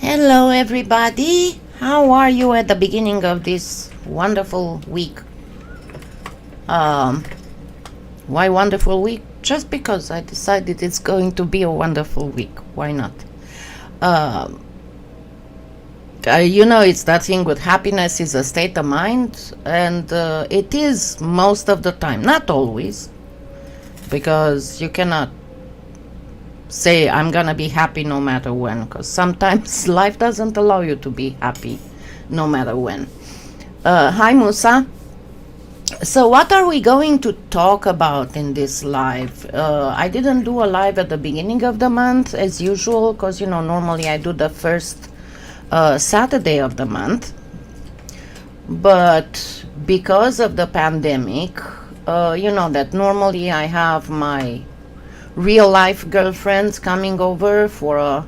Hello, everybody. How are you at the beginning of this wonderful week? Um, why wonderful week? Just because I decided it's going to be a wonderful week. Why not? Um, it's that thing with happiness is a state of mind, and it is most of the time, not always, because you cannot say I'm gonna be happy no matter when, because sometimes life doesn't allow you to be happy no matter when. Hi, Musa. So what are we going to talk about in this live? I didn't do a live at the beginning of the month as usual, because normally I do the first Saturday of the month, but because of the pandemic, that normally I have my real life girlfriends coming over for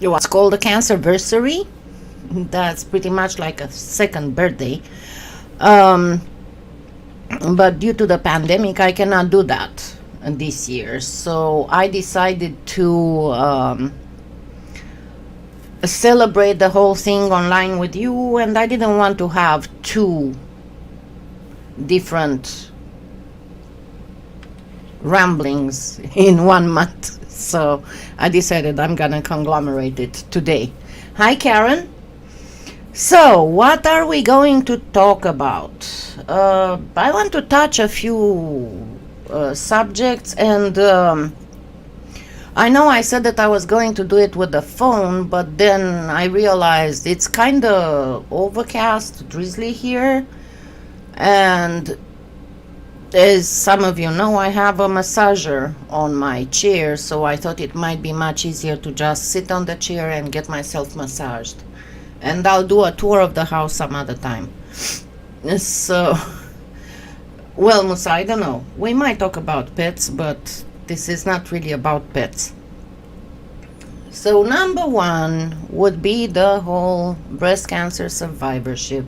what's called a cancerversary. That's pretty much like a second birthday. But due to the pandemic, I cannot do that this year. So I decided to celebrate the whole thing online with you, and I didn't want to have two different ramblings in 1 month, so I decided I'm gonna conglomerate it today. Hi, Karen. So what are we going to talk about? I want to touch a few subjects, and I know I said that I was going to do it with the phone, but then I realized it's kind of overcast, drizzly here, and as some of you know, I have a massager on my chair, so I thought it might be much easier to just sit on the chair and get myself massaged. And I'll do a tour of the house some other time. So, well, Musa, I don't know. We might talk about pets, but this is not really about pets. So, number one would be the whole breast cancer survivorship.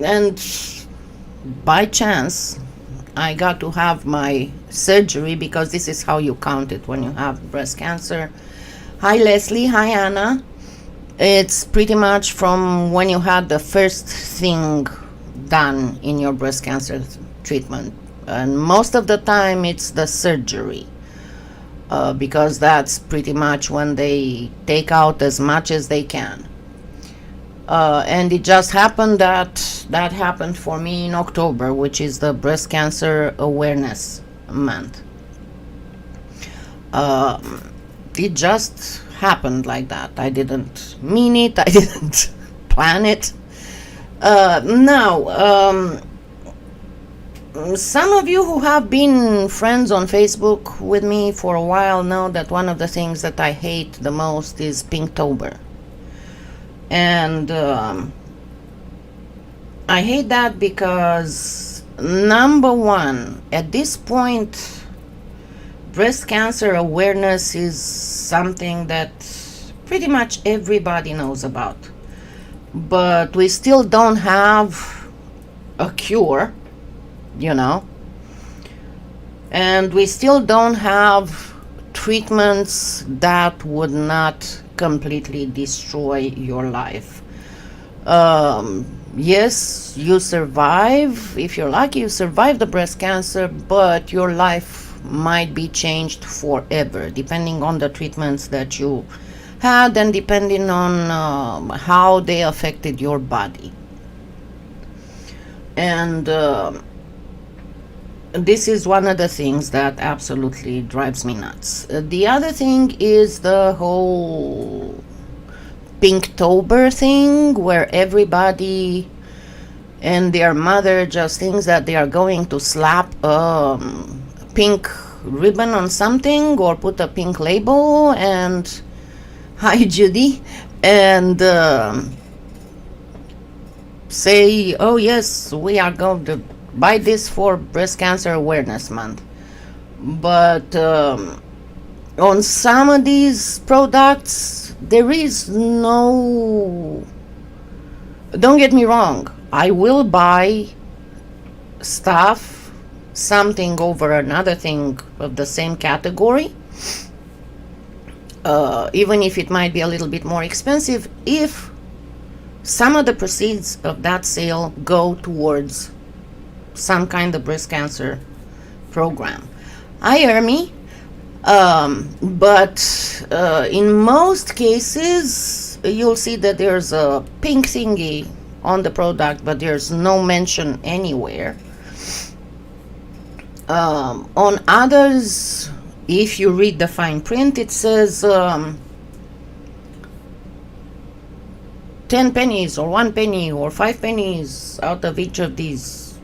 And by chance, I got to have my surgery, because this is how you count it when you have breast cancer. Hi, Leslie. Hi, Anna. It's pretty much from when you had the first thing done in your breast cancer treatment. And most of the time, it's the surgery, because that's pretty much when they take out as much as they can. And it just happened that happened for me in October, which is the breast cancer awareness month. It just happened like that. I didn't mean it. I didn't plan it. Now, some of you who have been friends on Facebook with me for a while know that one of the things that I hate the most is Pinktober. And I hate that because, number one, at this point, breast cancer awareness is something that pretty much everybody knows about. But we still don't have a cure, and we still don't have treatments that would not completely destroy your life. Yes, you survive. If you're lucky, you survive the breast cancer, but your life might be changed forever, depending on the treatments that you had and depending on how they affected your body. And this is one of the things that absolutely drives me nuts. The other thing is the whole Pinktober thing, where everybody and their mother just thinks that they are going to slap pink ribbon on something or put a pink label and hi Judy, and say, oh yes, we are going to buy this for breast cancer awareness month. But on some of these products, there is no, don't get me wrong, I will buy stuff, something over another thing of the same category, even if it might be a little bit more expensive, if some of the proceeds of that sale go towards some kind of breast cancer program. Hi, Ermi. But in most cases, you'll see that there's a pink thingy on the product, but there's no mention anywhere. On others, if you read the fine print, it says 10 pennies or 1 penny or 5 pennies out of each of these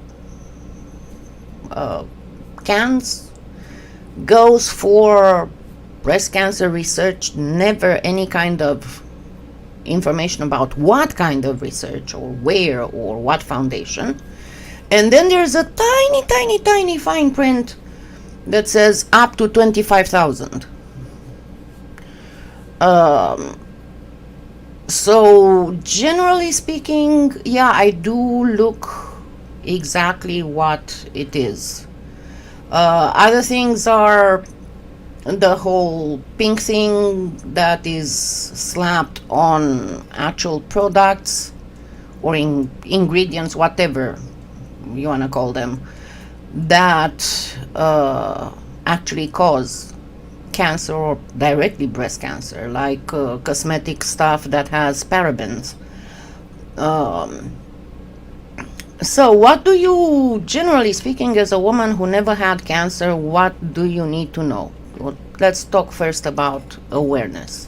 cans goes for breast cancer research. Never any kind of information about what kind of research or where or what foundation. And then there's a tiny fine print that says up to 25,000. So generally speaking, yeah, I do look exactly what it is. Other things are the whole pink thing that is slapped on actual products or ingredients, whatever you want to call them, that actually cause cancer or directly breast cancer, like cosmetic stuff that has parabens. So what do you, generally speaking, as a woman who never had cancer, what do you need to know? Well, let's talk first about awareness.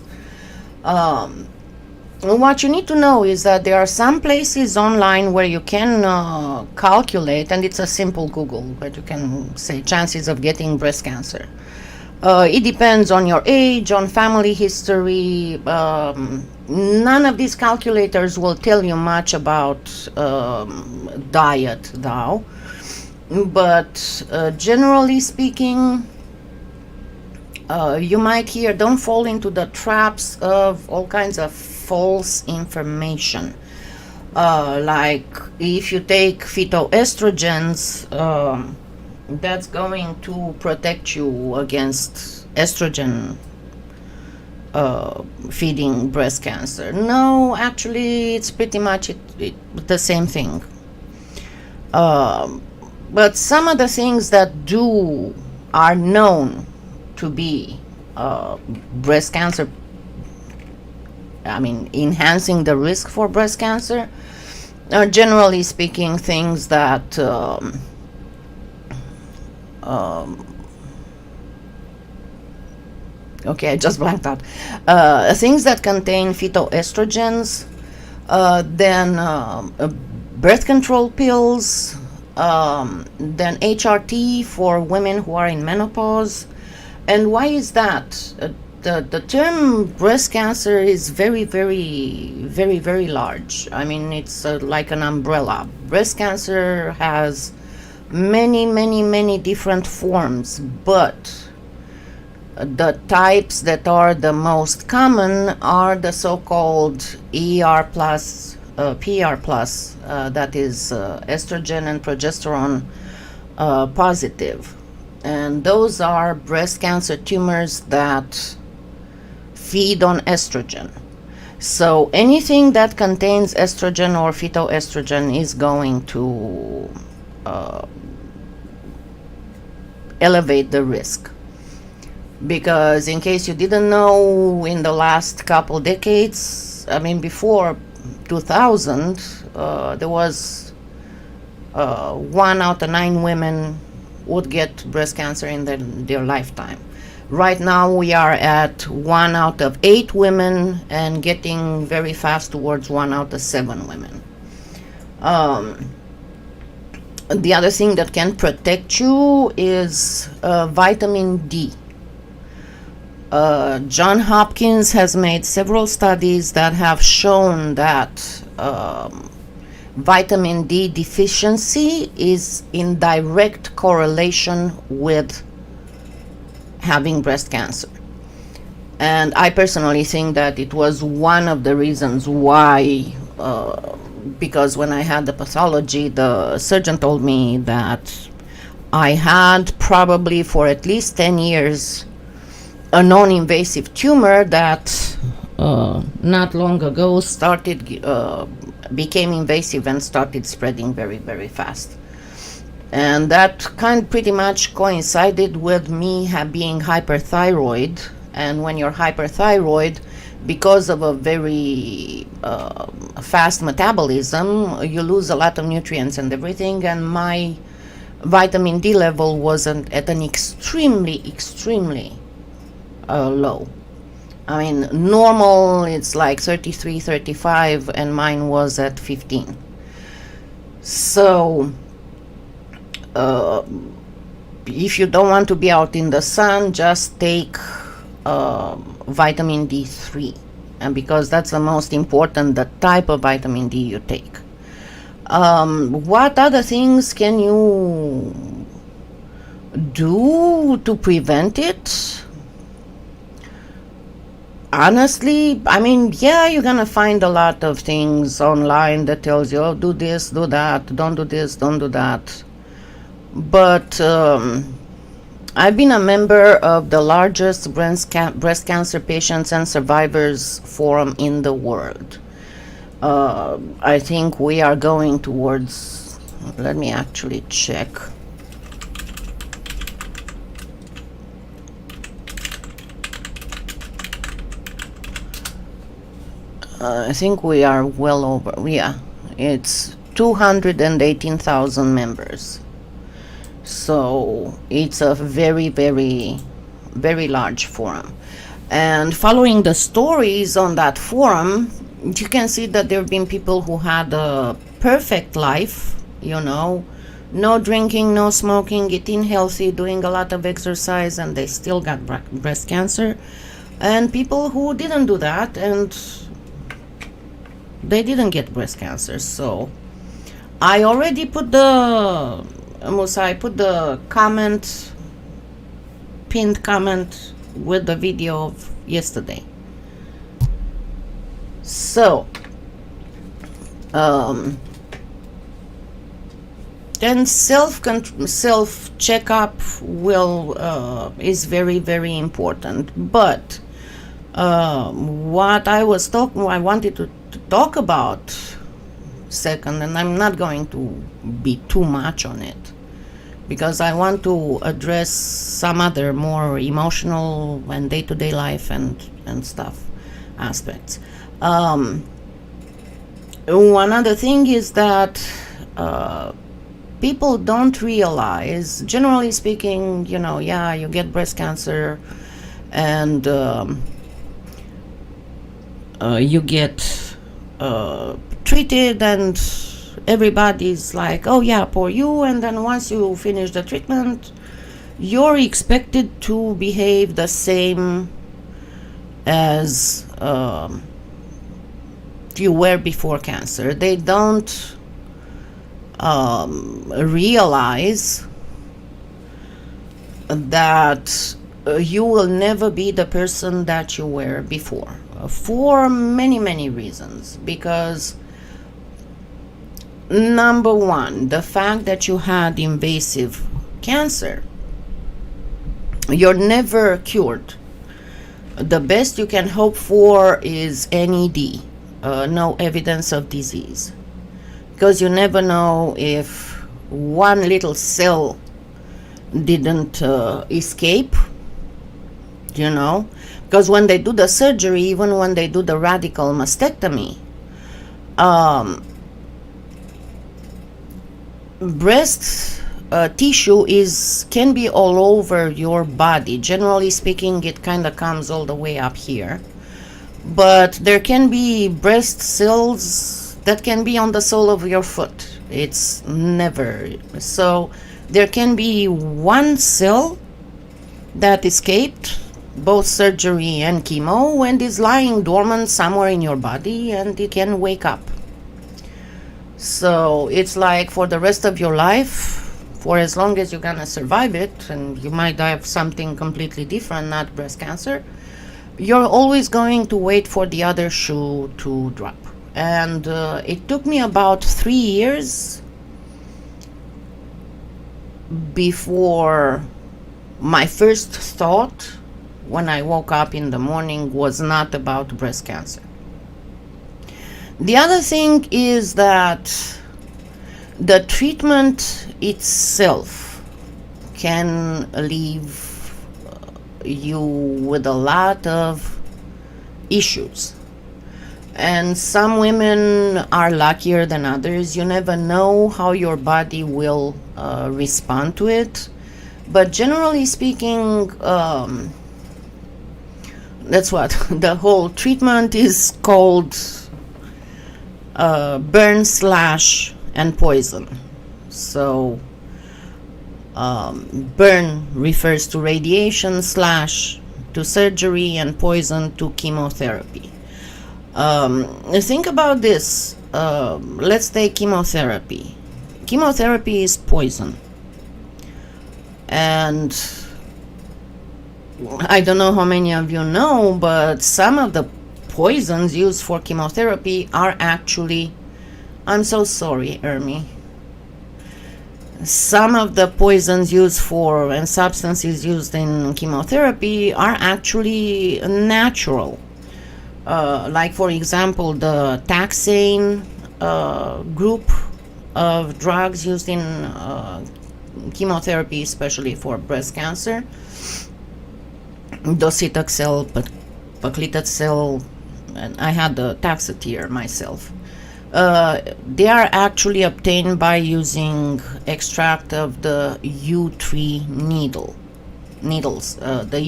What you need to know is that there are some places online where you can calculate, and it's a simple Google, but you can say chances of getting breast cancer. It depends on your age, on family history. None of these calculators will tell you much about diet now, but generally speaking, you might hear, don't fall into the traps of all kinds of false information. Like if you take phytoestrogens, that's going to protect you against estrogen feeding breast cancer. No, actually, it's pretty much the same thing. But some of the things that are known to be breast cancer, enhancing the risk for breast cancer, are generally speaking things that okay, I just blanked out. Things that contain phytoestrogens, then birth control pills, then HRT for women who are in menopause. And why is that? The term breast cancer is very, very, very, very large. It's like an umbrella. Breast cancer has many different forms, but the types that are the most common are the so-called ER plus, PR plus, that is estrogen and progesterone positive. And those are breast cancer tumors that feed on estrogen. So anything that contains estrogen or phytoestrogen is going to elevate the risk. Because in case you didn't know, in the last couple decades, before 2000, there was 1 out of 9 women would get breast cancer in their lifetime. Right now we are at 1 out of 8 women and getting very fast towards 1 out of 7 women. The other thing that can protect you is vitamin D. John Hopkins has made several studies that have shown that vitamin D deficiency is in direct correlation with having breast cancer. And I personally think that it was one of the reasons why, because when I had the pathology, the surgeon told me that I had probably for at least 10 years a non-invasive tumor that not long ago became invasive and started spreading very, very fast. And that kind pretty much coincided with me being hyperthyroid. And when you're hyperthyroid, because of a very fast metabolism, you lose a lot of nutrients and everything. And my vitamin D level was at an extremely low. I mean, normal it's like 33, 35, and mine was at 15. So if you don't want to be out in the sun, just take vitamin D3, and because that's the most important, the type of vitamin D you take. What other things can you do to prevent it? Honestly, I mean, yeah, you're gonna find a lot of things online that tells you, oh, do this, do that, don't do this, don't do that. But I've been a member of the largest breast cancer patients and survivors forum in the world. I think we are going towards, let me actually check. I think we are well over, yeah, it's 218,000 members. So it's a very, very, very large forum. And following the stories on that forum, you can see that there have been people who had a perfect life, you know, no drinking, no smoking, eating healthy, doing a lot of exercise, and they still got breast cancer. And people who didn't do that and they didn't get breast cancer. So I already put the pinned comment with the video of yesterday. So then self checkup is very, very important. But what I wanted to talk about second, and I'm not going to be too much on it because I want to address some other more emotional and day-to-day life and stuff aspects. One other thing is that people don't realize, generally speaking, you know, yeah, you get breast cancer and you get treated and everybody's like, oh yeah, poor you, and then once you finish the treatment you're expected to behave the same as you were before cancer. They don't realize that you will never be the person that you were before, for many, many reasons. Because number one, the fact that you had invasive cancer, you're never cured. The best you can hope for is NED, no evidence of disease, because you never know if one little cell didn't escape, you know, because when they do the surgery, even when they do the radical mastectomy, breast tissue can be all over your body. Generally speaking, it kind of comes all the way up here, but there can be breast cells that can be on the sole of your foot. It's never so. There can be one cell that escaped both surgery and chemo and is lying dormant somewhere in your body, and it can wake up. So it's like for the rest of your life, for as long as you're gonna survive it, and you might have something completely different, not breast cancer, you're always going to wait for the other shoe to drop. And it took me about 3 years before my first thought when I woke up in the morning was not about breast cancer. The other thing is that the treatment itself can leave you with a lot of issues. And some women are luckier than others. You never know how your body will respond to it. But generally speaking, that's what the whole treatment is called, burn, slash, and poison. So burn refers to radiation, slash to surgery, and poison to chemotherapy. Think about this. Let's take chemotherapy. Chemotherapy is poison. And I don't know how many of you know, but some of the poisons used for chemotherapy are actually, I'm so sorry, Ermi. Some of the poisons used for and substances used in chemotherapy are actually natural. Like, for example, the taxane group of drugs used in chemotherapy, especially for breast cancer. Docetaxel, paclitaxel, and I had the Taxotere myself. They are actually obtained by using extract of the U3 needles. The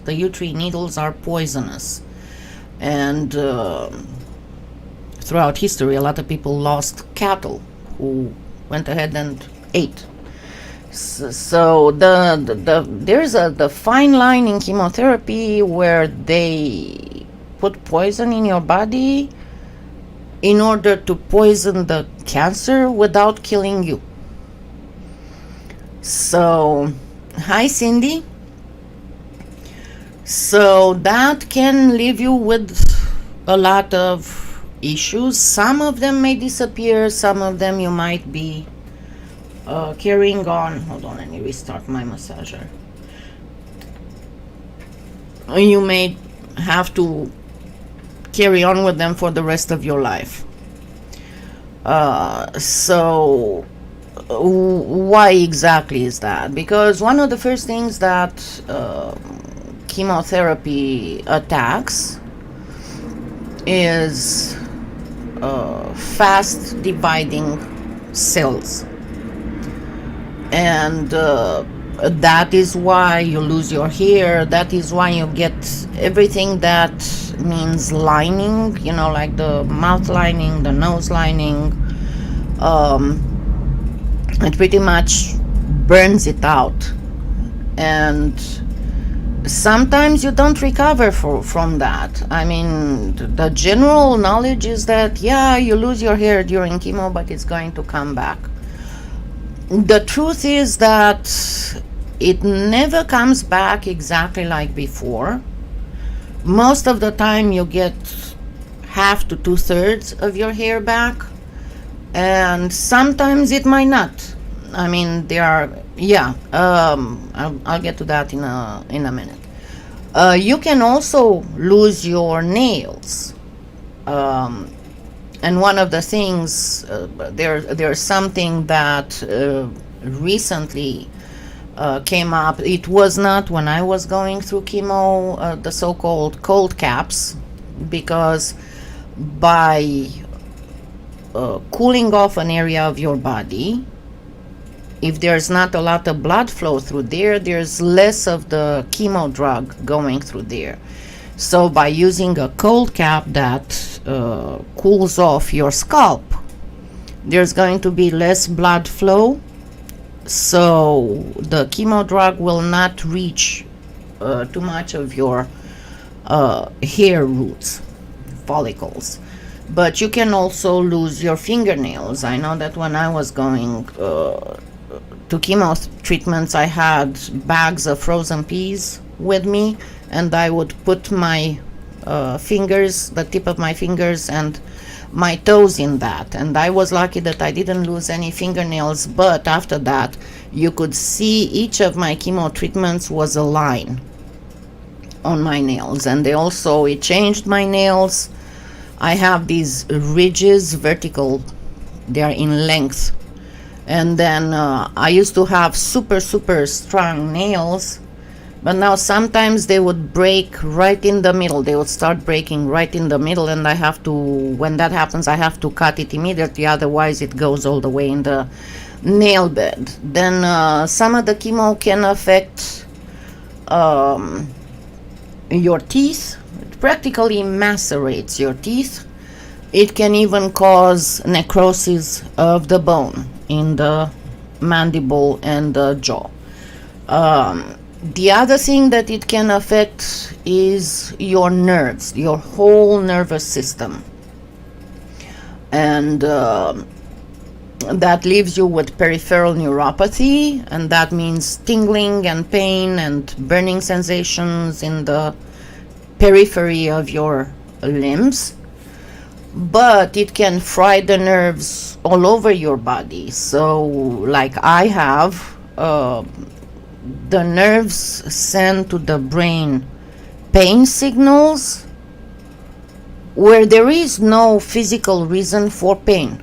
U3 needles are poisonous, and throughout history, a lot of people lost cattle who went ahead and ate. So there's the fine line in chemotherapy where they put poison in your body in order to poison the cancer without killing you. So, hi Cindy. So that can leave you with a lot of issues. Some of them may disappear, some of them you might be carrying on. Hold on, let me restart my massager. You may have to carry on with them for the rest of your life. So why exactly is that? Because one of the first things that chemotherapy attacks is fast dividing cells, and that is why you lose your hair. That is why you get everything that means lining, you know, like the mouth lining, the nose lining. It pretty much burns it out, and sometimes you don't recover from that. I mean, the general knowledge is that, yeah, you lose your hair during chemo, but it's going to come back. The truth is that it never comes back exactly like before. Most of the time you get half to 2/3 of your hair back, and sometimes it might not. I mean, there are, yeah, I'll get to that in a minute. You can also lose your nails. And one of the things, there's something that recently came up. It was not when I was going through chemo, the so-called cold caps, because by cooling off an area of your body, if there's not a lot of blood flow through there, there's less of the chemo drug going through there. So by using a cold cap that cools off your scalp, there's going to be less blood flow, so the chemo drug will not reach too much of your hair roots, follicles. But you can also lose your fingernails. I know that when I was going to chemo treatments, I had bags of frozen peas with me, and I would put my fingers, the tip of my fingers and my toes in that, and I was lucky that I didn't lose any fingernails. But after that, you could see each of my chemo treatments was a line. on my nails, and it changed my nails. I have these ridges, vertical, they are in length, and then I used to have super strong nails, but now sometimes they would break right in the middle. They would start breaking right in the middle, and I have to, when that happens, I have to cut it immediately, otherwise it goes all the way in the nail bed. Then some of the chemo can affect your teeth. It practically macerates your teeth. It can even cause necrosis of the bone in the mandible and the jaw. The other thing that it can affect is your nerves, your whole nervous system. And that leaves you with peripheral neuropathy, and that means tingling and pain and burning sensations in the periphery of your limbs. But it can fry the nerves all over your body. So, like I have, the nerves send to the brain pain signals where there is no physical reason for pain.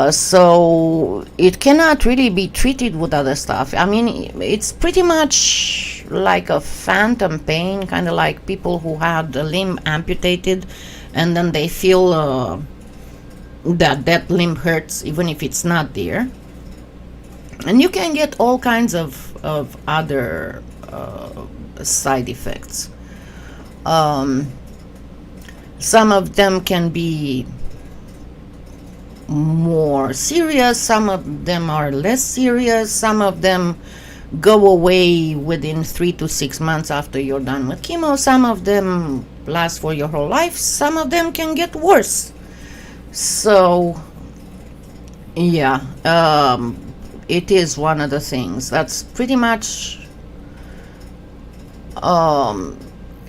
So it cannot really be treated with other stuff. I mean, it's pretty much like a phantom pain, kind of like people who had a limb amputated and then they feel that limb hurts even if it's not there. And you can get all kinds of other side effects. Some of them can be more serious, some of them are less serious, some of them go away within 3 to 6 months after you're done with chemo, some of them last for your whole life, some of them can get worse. So yeah, it is one of the things that's pretty much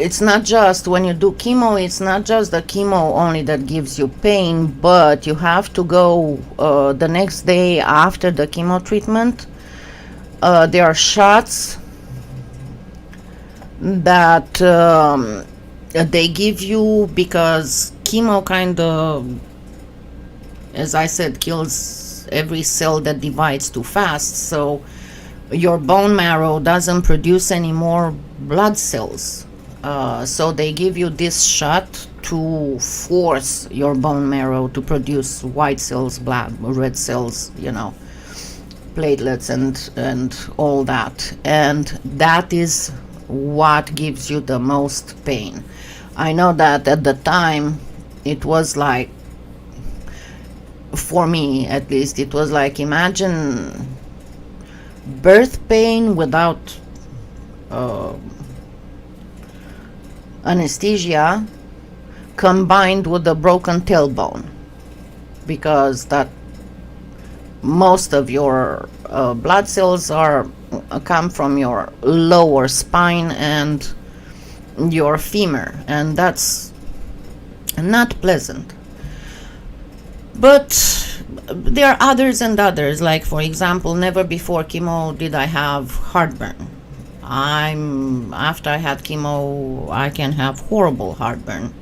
it's not just when you do chemo, it's not just the chemo only that gives you pain, but you have to go the next day after the chemo treatment. There are shots that they give you because chemo kind of, as I said, kills every cell that divides too fast. So your bone marrow doesn't produce any more blood cells. So they give you this shot to force your bone marrow to produce white cells, red cells, platelets and all that. And that is what gives you the most pain. I know that at the time it was like, for me at least, it was like, imagine birth pain without anesthesia combined with a broken tailbone, because that most of your blood cells come from your lower spine and your femur, and that's not pleasant. But there are others and others, like for example, never before chemo did I have heartburn. After I had chemo, I can have horrible heartburn,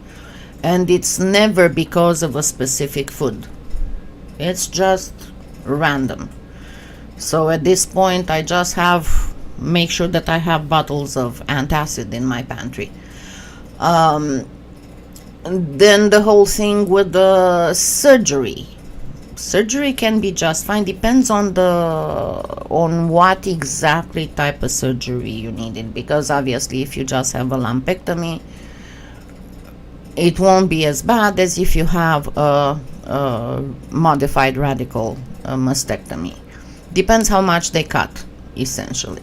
and it's never because of a specific food. It's just random. So at this point, I just make sure that I have bottles of antacid in my pantry. Then the whole thing with the surgery. Surgery can be just fine, depends on what exactly type of surgery you needed, because obviously if you just have a lumpectomy, it won't be as bad as if you have a modified radical mastectomy. Depends how much they cut, essentially.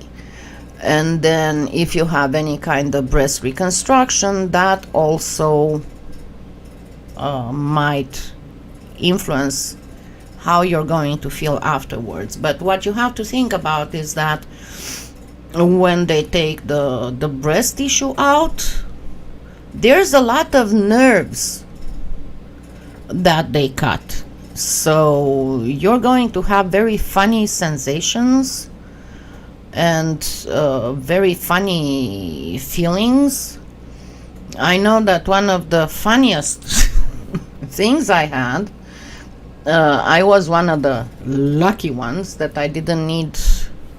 And then if you have any kind of breast reconstruction, that also might influence how you're going to feel afterwards. But what you have to think about is that when they take the breast tissue out, there's a lot of nerves that they cut. So you're going to have very funny sensations and very funny feelings. I know that one of the funniest things I had, I was one of the lucky ones that I didn't need,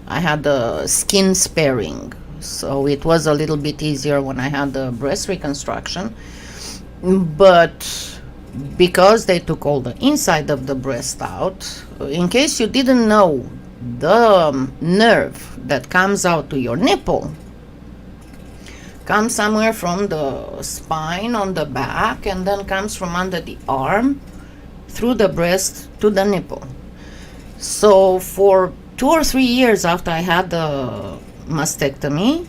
I had a skin sparing. So it was a little bit easier when I had the breast reconstruction. But because they took all the inside of the breast out, in case you didn't know, the nerve that comes out to your nipple comes somewhere from the spine on the back and then comes from under the arm through the breast to the nipple. So for 2 or 3 years after I had the mastectomy,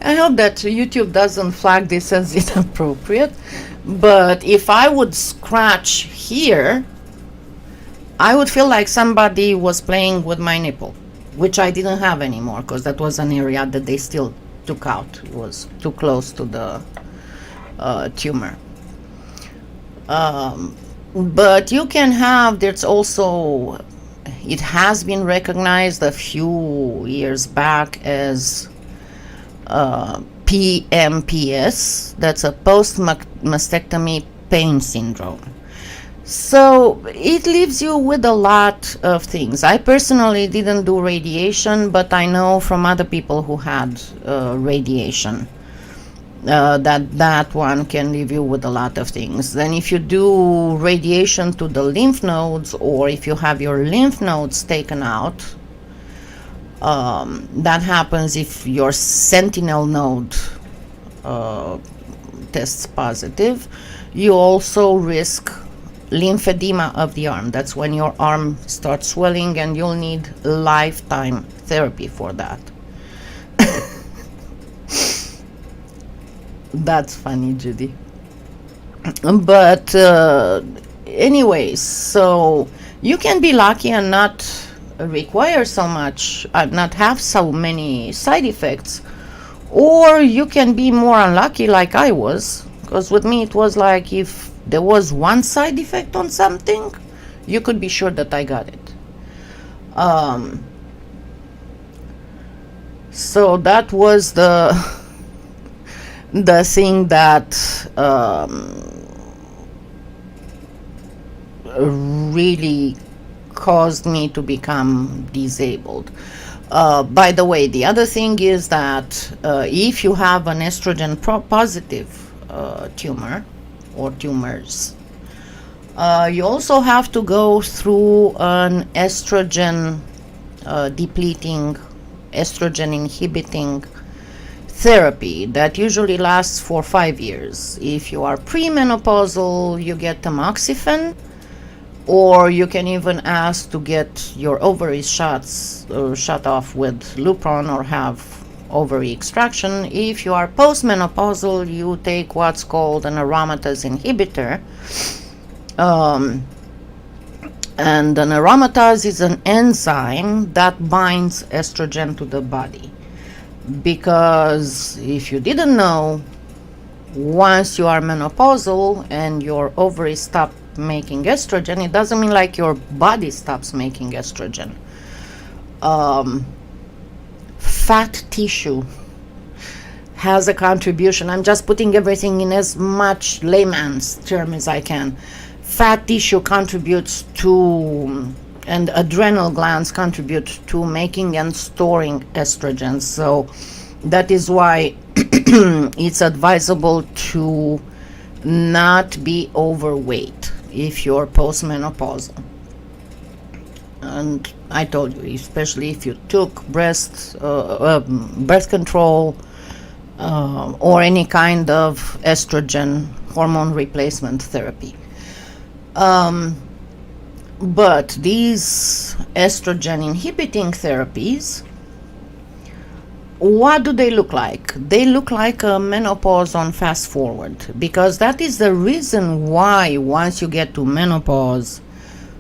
I hope that YouTube doesn't flag this as inappropriate, but if I would scratch here, I would feel like somebody was playing with my nipple, which I didn't have anymore because that was an area that they still took out. It was too close to the tumor. But you can have, there's also, it has been recognized a few years back as PMPS, that's a post-mastectomy pain syndrome. So it leaves you with a lot of things. I personally didn't do radiation, but I know from other people who had radiation that one can leave you with a lot of things. Then if you do radiation to the lymph nodes, or if you have your lymph nodes taken out, that happens if your sentinel node tests positive. You also risk lymphedema of the arm. That's when your arm starts swelling, and you'll need lifetime therapy for that. That's funny, Judy. But anyways, so you can be lucky and not require so much, not have so many side effects, or you can be more unlucky like I was, because with me it was like if there was one side effect on something, you could be sure that I got it. So that was the thing that really caused me to become disabled. By the way, the other thing is that if you have an estrogen positive tumor or tumors, you also have to go through an estrogen depleting, estrogen inhibiting therapy that usually lasts for 5 years. If you are premenopausal, you get tamoxifen, or you can even ask to get your ovaries shut off with Lupron or have ovary extraction. If you are postmenopausal, you take what's called an aromatase inhibitor. And an aromatase is an enzyme that binds estrogen to the body. Because if you didn't know, once you are menopausal and your ovaries stop making estrogen, it doesn't mean like your body stops making estrogen. Fat tissue has a contribution. I'm just putting everything in as much layman's term as I can. Fat tissue contributes to, and adrenal glands contribute to making and storing estrogen. So that is why it's advisable to not be overweight if you're postmenopausal. And I told you, especially if you took birth control or any kind of estrogen hormone replacement therapy. But these estrogen inhibiting therapies, what do they look like? They look like a menopause on fast forward, because that is the reason why once you get to menopause,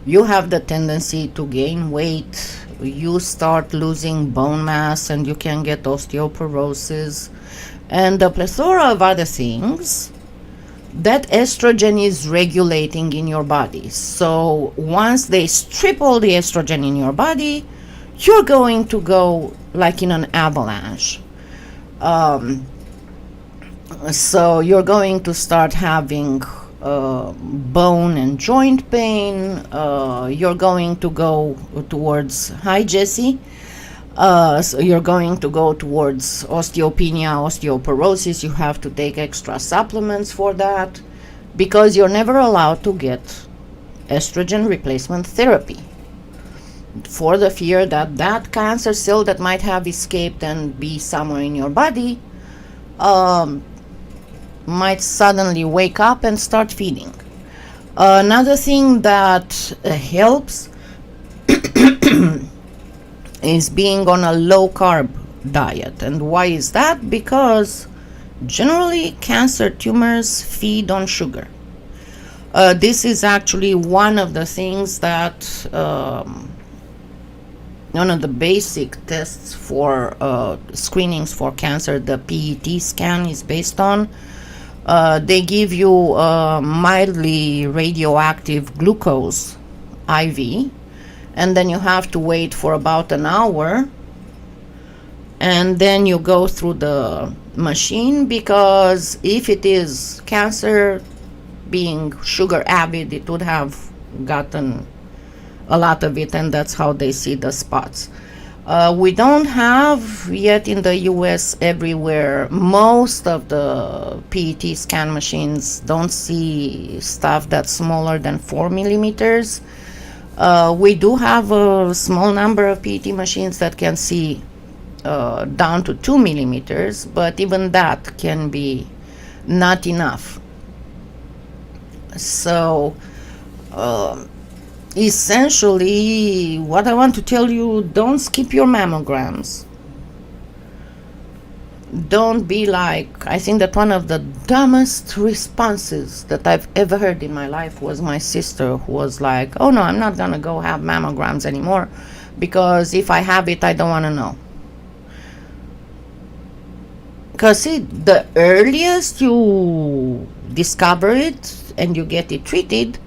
you have the tendency to gain weight, you start losing bone mass, and you can get osteoporosis and a plethora of other things that estrogen is regulating in your body. So once they strip all the estrogen in your body, you're going to go like in an avalanche. Um, so you're going to start having bone and joint pain. You're going to go towards, hi Jesse. So you're going to go towards osteopenia, osteoporosis. You have to take extra supplements for that because you're never allowed to get estrogen replacement therapy for the fear that that cancer cell that might have escaped and be somewhere in your body might suddenly wake up and start feeding. Another thing that helps is being on a low carb diet. And why is that? Because generally cancer tumors feed on sugar. This is actually one of the things that one of the basic tests for screenings for cancer, the PET scan, is based on. They give you mildly radioactive glucose IV, and then you have to wait for about an hour, and then you go through the machine, because if it is cancer, being sugar avid, it would have gotten a lot of it, and that's how they see the spots. We don't have yet in the US everywhere. Most of the PET scan machines don't see stuff that's smaller than 4 millimeters. We do have a small number of PET machines that can see down to 2 millimeters, but even that can be not enough. So essentially, what I want to tell you, don't skip your mammograms. Don't be like, I think that one of the dumbest responses that I've ever heard in my life was my sister, who was like, oh no, I'm not gonna go have mammograms anymore, because if I have it, I don't want to know. Because see, the earliest you discover it and you get it treated,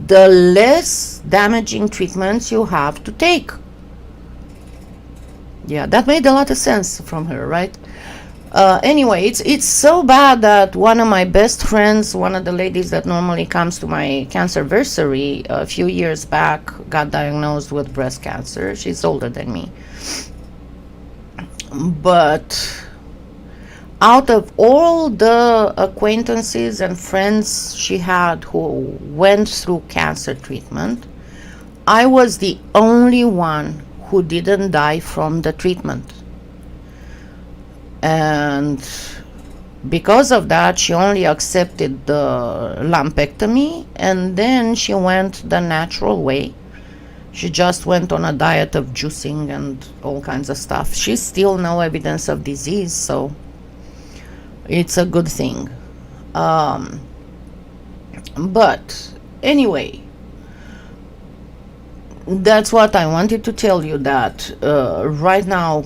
the less damaging treatments you have to take. Yeah, that made a lot of sense from her, right? Anyway, it's so bad that one of my best friends, one of the ladies that normally comes to my cancerversary, a few years back got diagnosed with breast cancer. She's older than me. But out of all the acquaintances and friends she had who went through cancer treatment, I was the only one who didn't die from the treatment. And because of that, she only accepted the lumpectomy, and then she went the natural way. She just went on a diet of juicing and all kinds of stuff. She's still no evidence of disease, so it's a good thing. But anyway, that's what I wanted to tell you, that right now,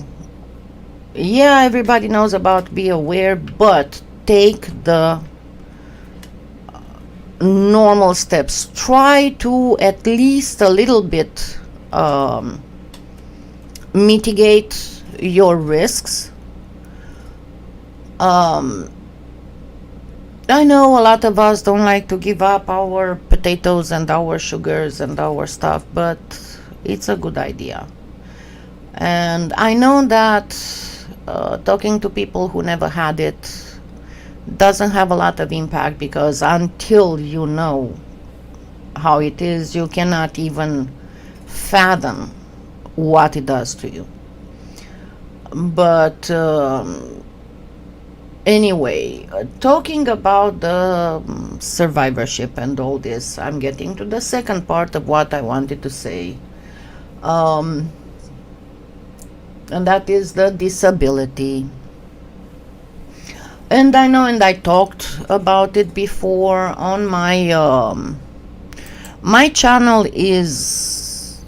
yeah, everybody knows about be aware, but take the normal steps. Try to at least a little bit mitigate your risks. I know a lot of us don't like to give up our potatoes and our sugars and our stuff, but it's a good idea. And I know that talking to people who never had it doesn't have a lot of impact, because until you know how it is, you cannot even fathom what it does to you. But anyway, talking about the survivorship and all this, I'm getting to the second part of what I wanted to say. And that is the disability. And I know, and I talked about it before on my my channel is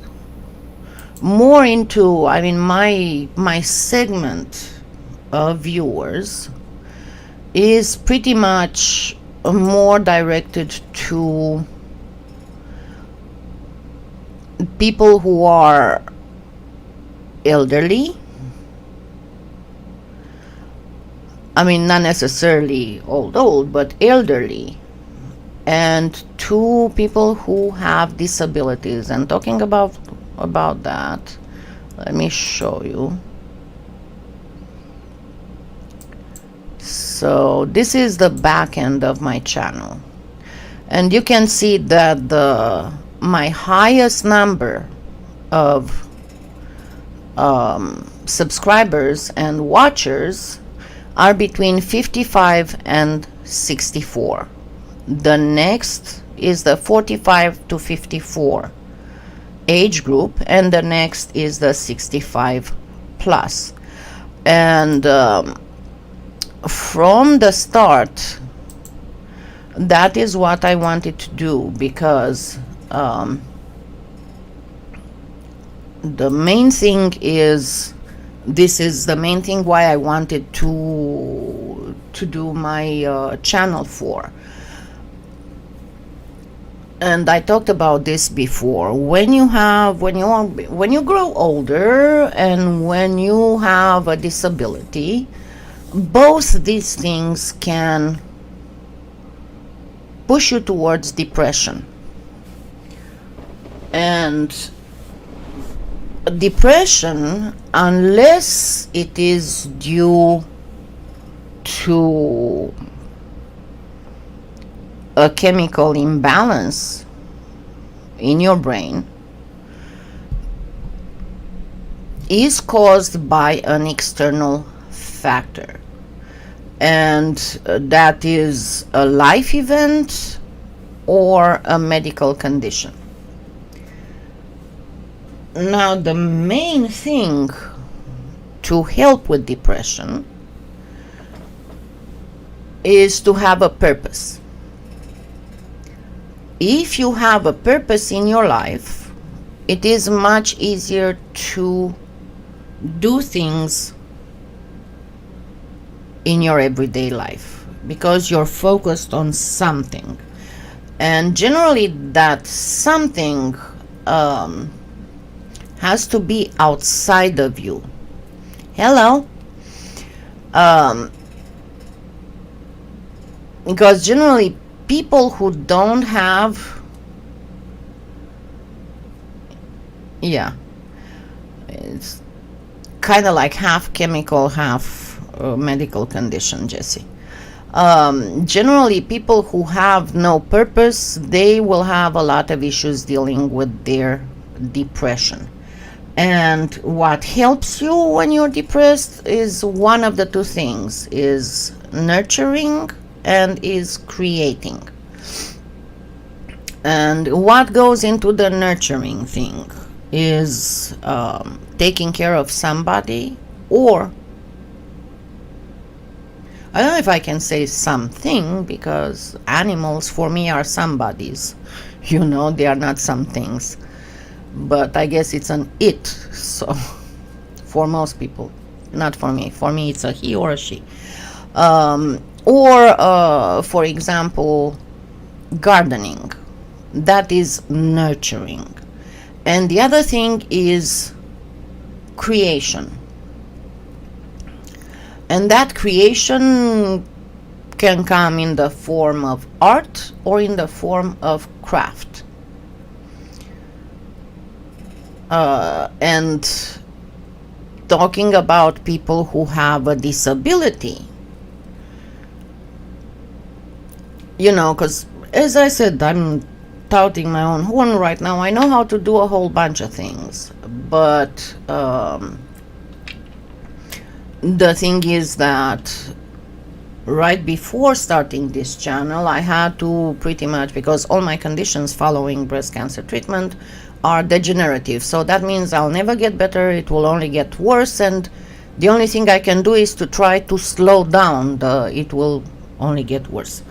more into, I mean, my segment of viewers is pretty much more directed to people who are elderly. I mean, not necessarily old, but elderly. And 2 people who have disabilities. And talking about that, let me show you. So this is the back end of my channel, and you can see that my highest number of subscribers and watchers are between 55 and 64. The next is the 45 to 54 age group, and the next is the 65 plus. And from the start, that is what I wanted to do, because the main thing is, this is the main thing why I wanted to do my channel for. And I talked about this before. When you grow older and when you have a disability, both these things can push you towards depression. And depression, unless it is due to a chemical imbalance in your brain, is caused by an external factor. And that is a life event or a medical condition. Now, the main thing to help with depression is to have a purpose. If you have a purpose in your life, it is much easier to do things in your everyday life, because you're focused on something. And generally that something has to be outside of you. Hello. Because generally people who don't have, it's kind of like half chemical, half medical condition, Jesse. Generally people who have no purpose, they will have a lot of issues dealing with their depression. And what helps you when you're depressed is one of the 2 things, is nurturing and is creating. And what goes into the nurturing thing is taking care of somebody, or I don't know if I can say something, because animals for me are somebodies, they are not some things. But I guess it's an it, so for most people, not for me. For me, it's a he or a she. Or for example, gardening. That is nurturing. And the other thing is creation. And that creation can come in the form of art or in the form of craft. And talking about people who have a disability, because as I said, I'm touting my own horn right now. I know how to do a whole bunch of things, but the thing is that right before starting this channel, I had to pretty much, because all my conditions following breast cancer treatment are degenerative, so that means I'll never get better, it will only get worse, and the only thing I can do is to try to slow down it will only get worse.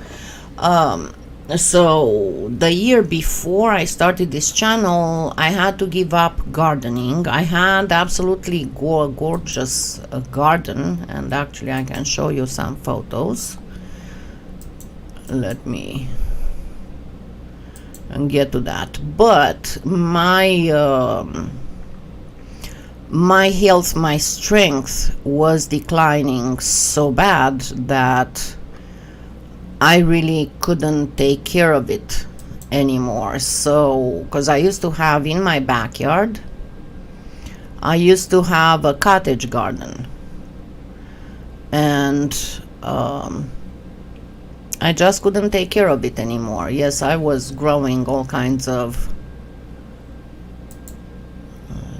So the year before I started this channel, I had to give up gardening. I had absolutely gorgeous garden, and actually I can show you some photos. Let me get to that. But my my health, my strength was declining so bad that I really couldn't take care of it anymore. So, because I used to have in my backyard, I used to have a cottage garden, and I just couldn't take care of it anymore. Yes, I was growing all kinds of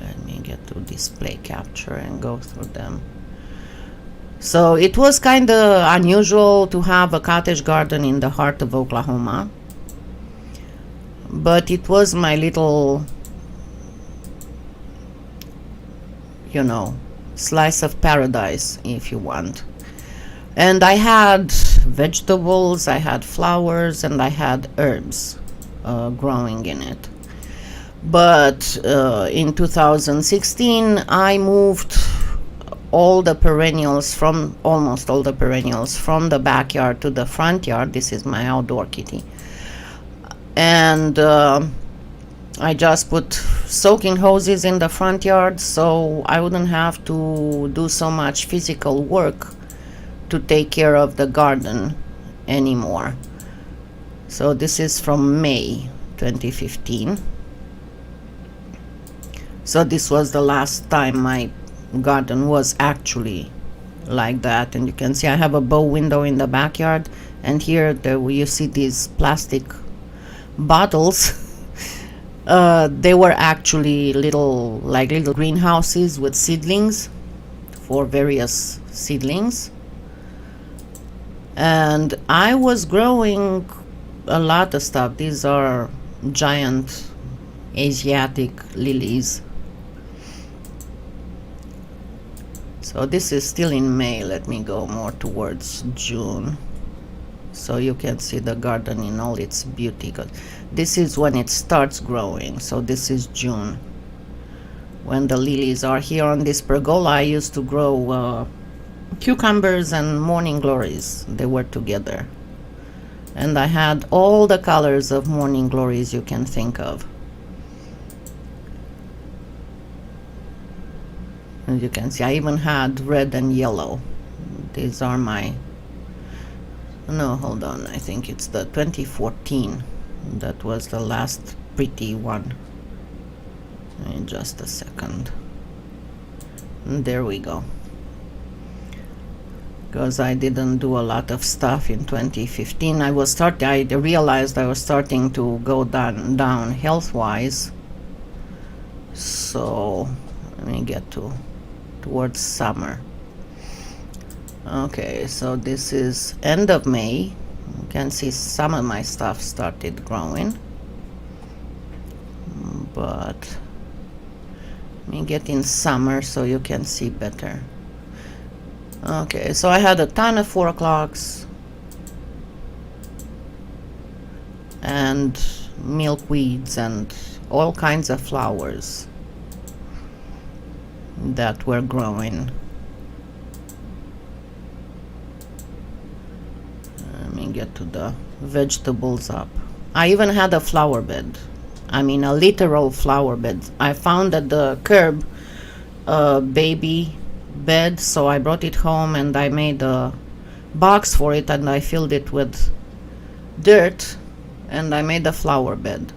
let me get to display capture and go through them. So it was kind of unusual to have a cottage garden in the heart of Oklahoma, but it was my little, you know, slice of paradise, if you want. And I had vegetables, I had flowers, and I had herbs growing in it. But in 2016, I moved almost all the perennials from the backyard to the front yard. This is my outdoor kitty. And I just put soaking hoses in the front yard so I wouldn't have to do so much physical work to take care of the garden anymore. So this is from May 2015. So this was the last time my garden was actually like that. And you can see I have a bow window in the backyard, and here you see these plastic bottles. They were actually little greenhouses with seedlings, for various seedlings. And I was growing a lot of stuff. These are giant Asiatic lilies. So this is still in May. Let me go more towards June so you can see the garden in all its beauty. This is when it starts growing. So this is June, when the lilies are here on this pergola. I used to grow cucumbers and morning glories. They were together, and I had all the colors of morning glories you can think of. And you can see I even had red and yellow. These are my, no, hold on, I think it's the 2014. That was the last pretty one. In just a second. And there we go. Because I didn't do a lot of stuff in 2015. I realized I was starting to go down health-wise. So let me get towards summer. Okay, so this is end of May. You can see some of my stuff started growing, but let me get in summer so you can see better. Okay, so I had a ton of 4 o'clocks and milkweeds and all kinds of flowers that were growing. Let me get to the vegetables up. I even had a flower bed. I mean, a literal flower bed. I found at the curb a baby bed, so I brought it home and I made a box for it and I filled it with dirt and I made a flower bed.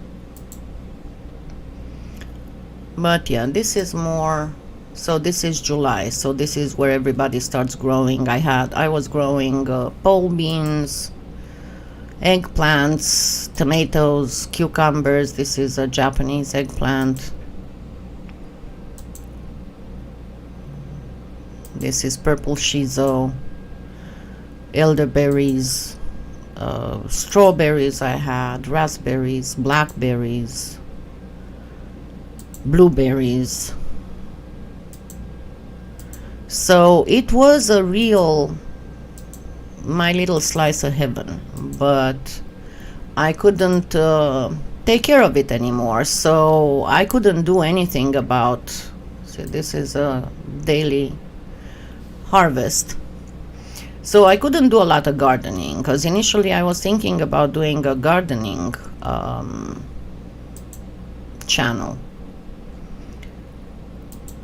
But yeah, this is more. So this is July, so this is where everybody starts growing. I was growing pole beans, eggplants, tomatoes, cucumbers. This is a Japanese eggplant. This is purple shiso, elderberries, strawberries I had, raspberries, blackberries, blueberries. So it was my little slice of heaven, but I couldn't take care of it anymore, so I couldn't do anything about, see, this is a daily harvest. So I couldn't do a lot of gardening, because initially I was thinking about doing a gardening channel.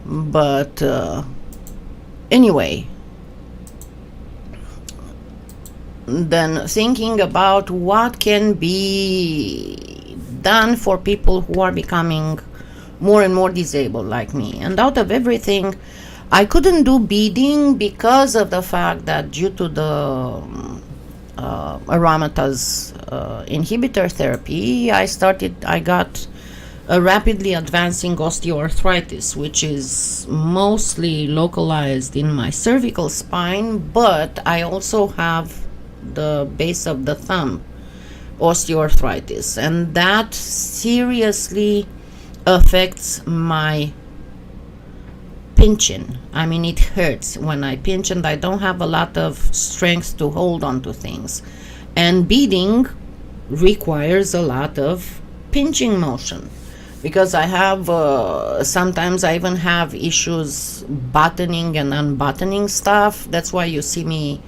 But anyway, then thinking about what can be done for people who are becoming more and more disabled like me. And out of everything, I couldn't do beading because of the fact that due to the aromatase inhibitor therapy, I got a rapidly advancing osteoarthritis, which is mostly localized in my cervical spine, but I also have the base of the thumb osteoarthritis, and that seriously affects my pinching. I mean, it hurts when I pinch, and I don't have a lot of strength to hold on to things. And beading requires a lot of pinching motion, because I have sometimes I even have issues buttoning and unbuttoning stuff. That's why you see me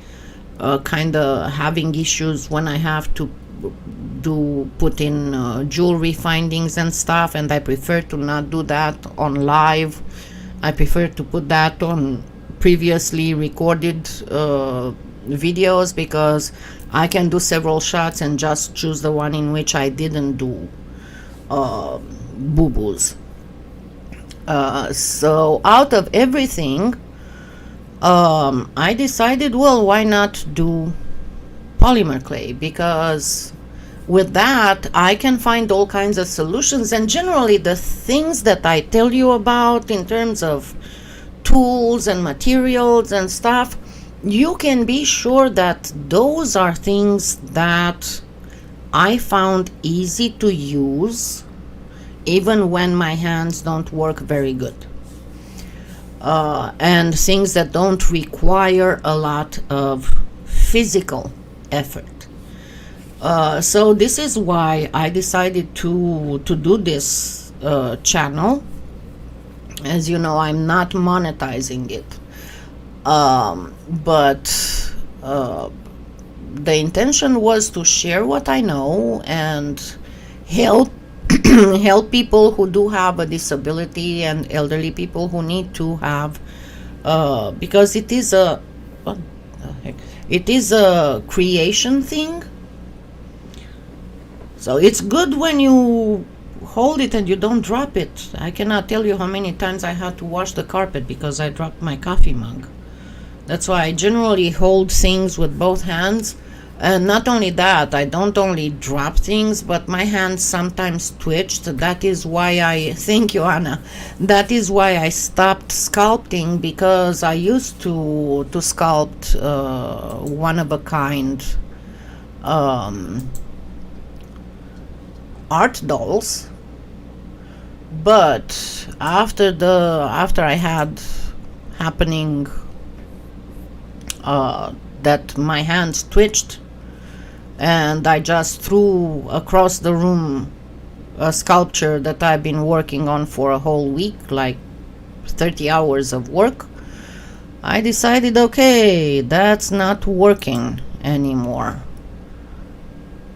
kind of having issues when I have to put in jewelry findings and stuff, and I prefer to not do that on live. I prefer to put that on previously recorded videos, because I can do several shots and just choose the one in which I didn't do boo-boos. So out of everything, I decided, well, why not do polymer clay? Because with that, I can find all kinds of solutions. And generally, the things that I tell you about in terms of tools and materials and stuff, you can be sure that those are things that I found easy to use, even when my hands don't work very good. And things that don't require a lot of physical effort. So this is why I decided to do this channel. As you know, I'm not monetizing it, but the intention was to share what I know and help help people who do have a disability and elderly people who need to have, because it is a what the heck? It is a creation thing. So it's good when you hold it and you don't drop it. I cannot tell you how many times I had to wash the carpet because I dropped my coffee mug. That's why I generally hold things with both hands. And not only that, I don't only drop things, but my hands sometimes twitched. That is why thank you, Anna. That is why I stopped sculpting, because I used to sculpt one of a kind art dolls. But after I had happening that my hands twitched, and I just threw across the room a sculpture that I've been working on for a whole week, like 30 hours of work. I decided, okay, that's not working anymore.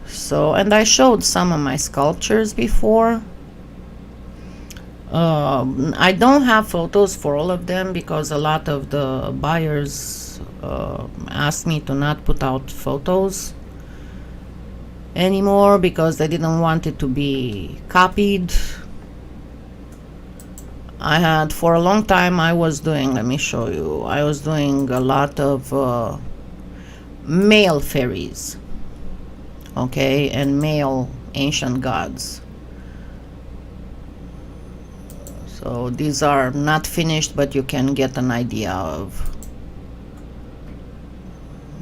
So, and I showed some of my sculptures before. I don't have photos for all of them, because a lot of the buyers asked me to not put out photos anymore, because they didn't want it to be copied. I had, for a long time, I was doing, let me show you, I was doing a lot of male fairies, okay, and male ancient gods. So these are not finished, but you can get an idea of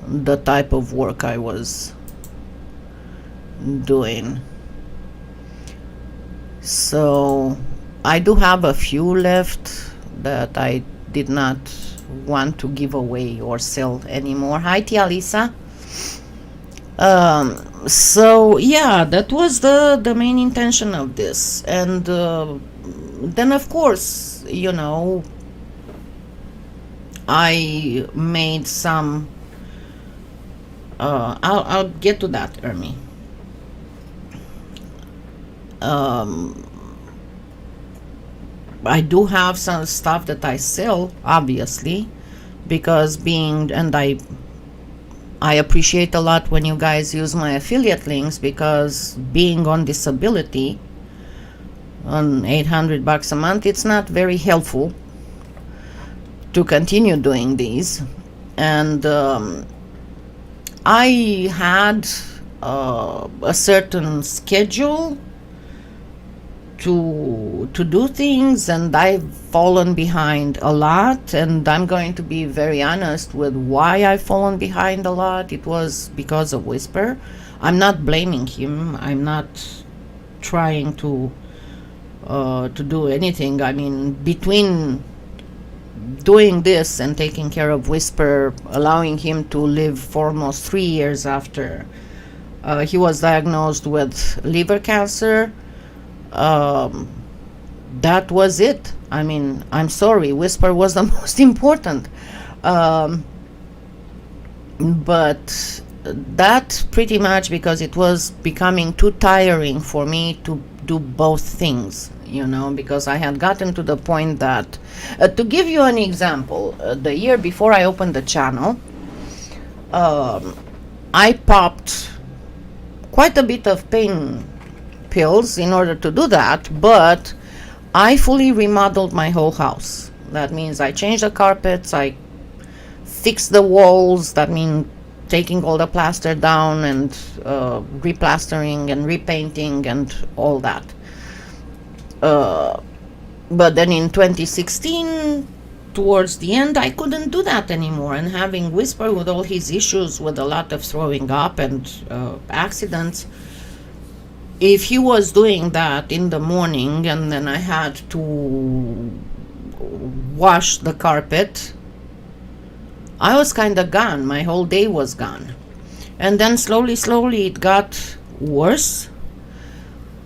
the type of work I was doing. So I do have a few left that I did not want to give away or sell anymore. Hi, Tia Lisa. So yeah, that was the main intention of this. And then of course, you know, I made some I'll get to that, Ermi. I do have some stuff that I sell, obviously, because I appreciate a lot when you guys use my affiliate links, because being on disability on $800 a month, it's not very helpful to continue doing these. And I had a certain schedule to do things, and I've fallen behind a lot, and I'm going to be very honest with why I've fallen behind a lot. It was because of Whisper. I'm not blaming him. I'm not trying to do anything. I mean, between doing this and taking care of Whisper, allowing him to live for almost 3 years after he was diagnosed with liver cancer, that was it. I mean, I'm sorry, Whisper was the most important. But that pretty much because it was becoming too tiring for me to do both things, because I had gotten to the point that, to give you an example, the year before I opened the channel, I popped quite a bit of pain pills in order to do that, but I fully remodeled my whole house. That means I changed the carpets, I fixed the walls, that means taking all the plaster down and replastering and repainting and all that. But then in 2016, towards the end, I couldn't do that anymore, and having Whisper with all his issues with a lot of throwing up and accidents, if he was doing that in the morning and then I had to wash the carpet, I was kind of gone. My whole day was gone. And then slowly it got worse.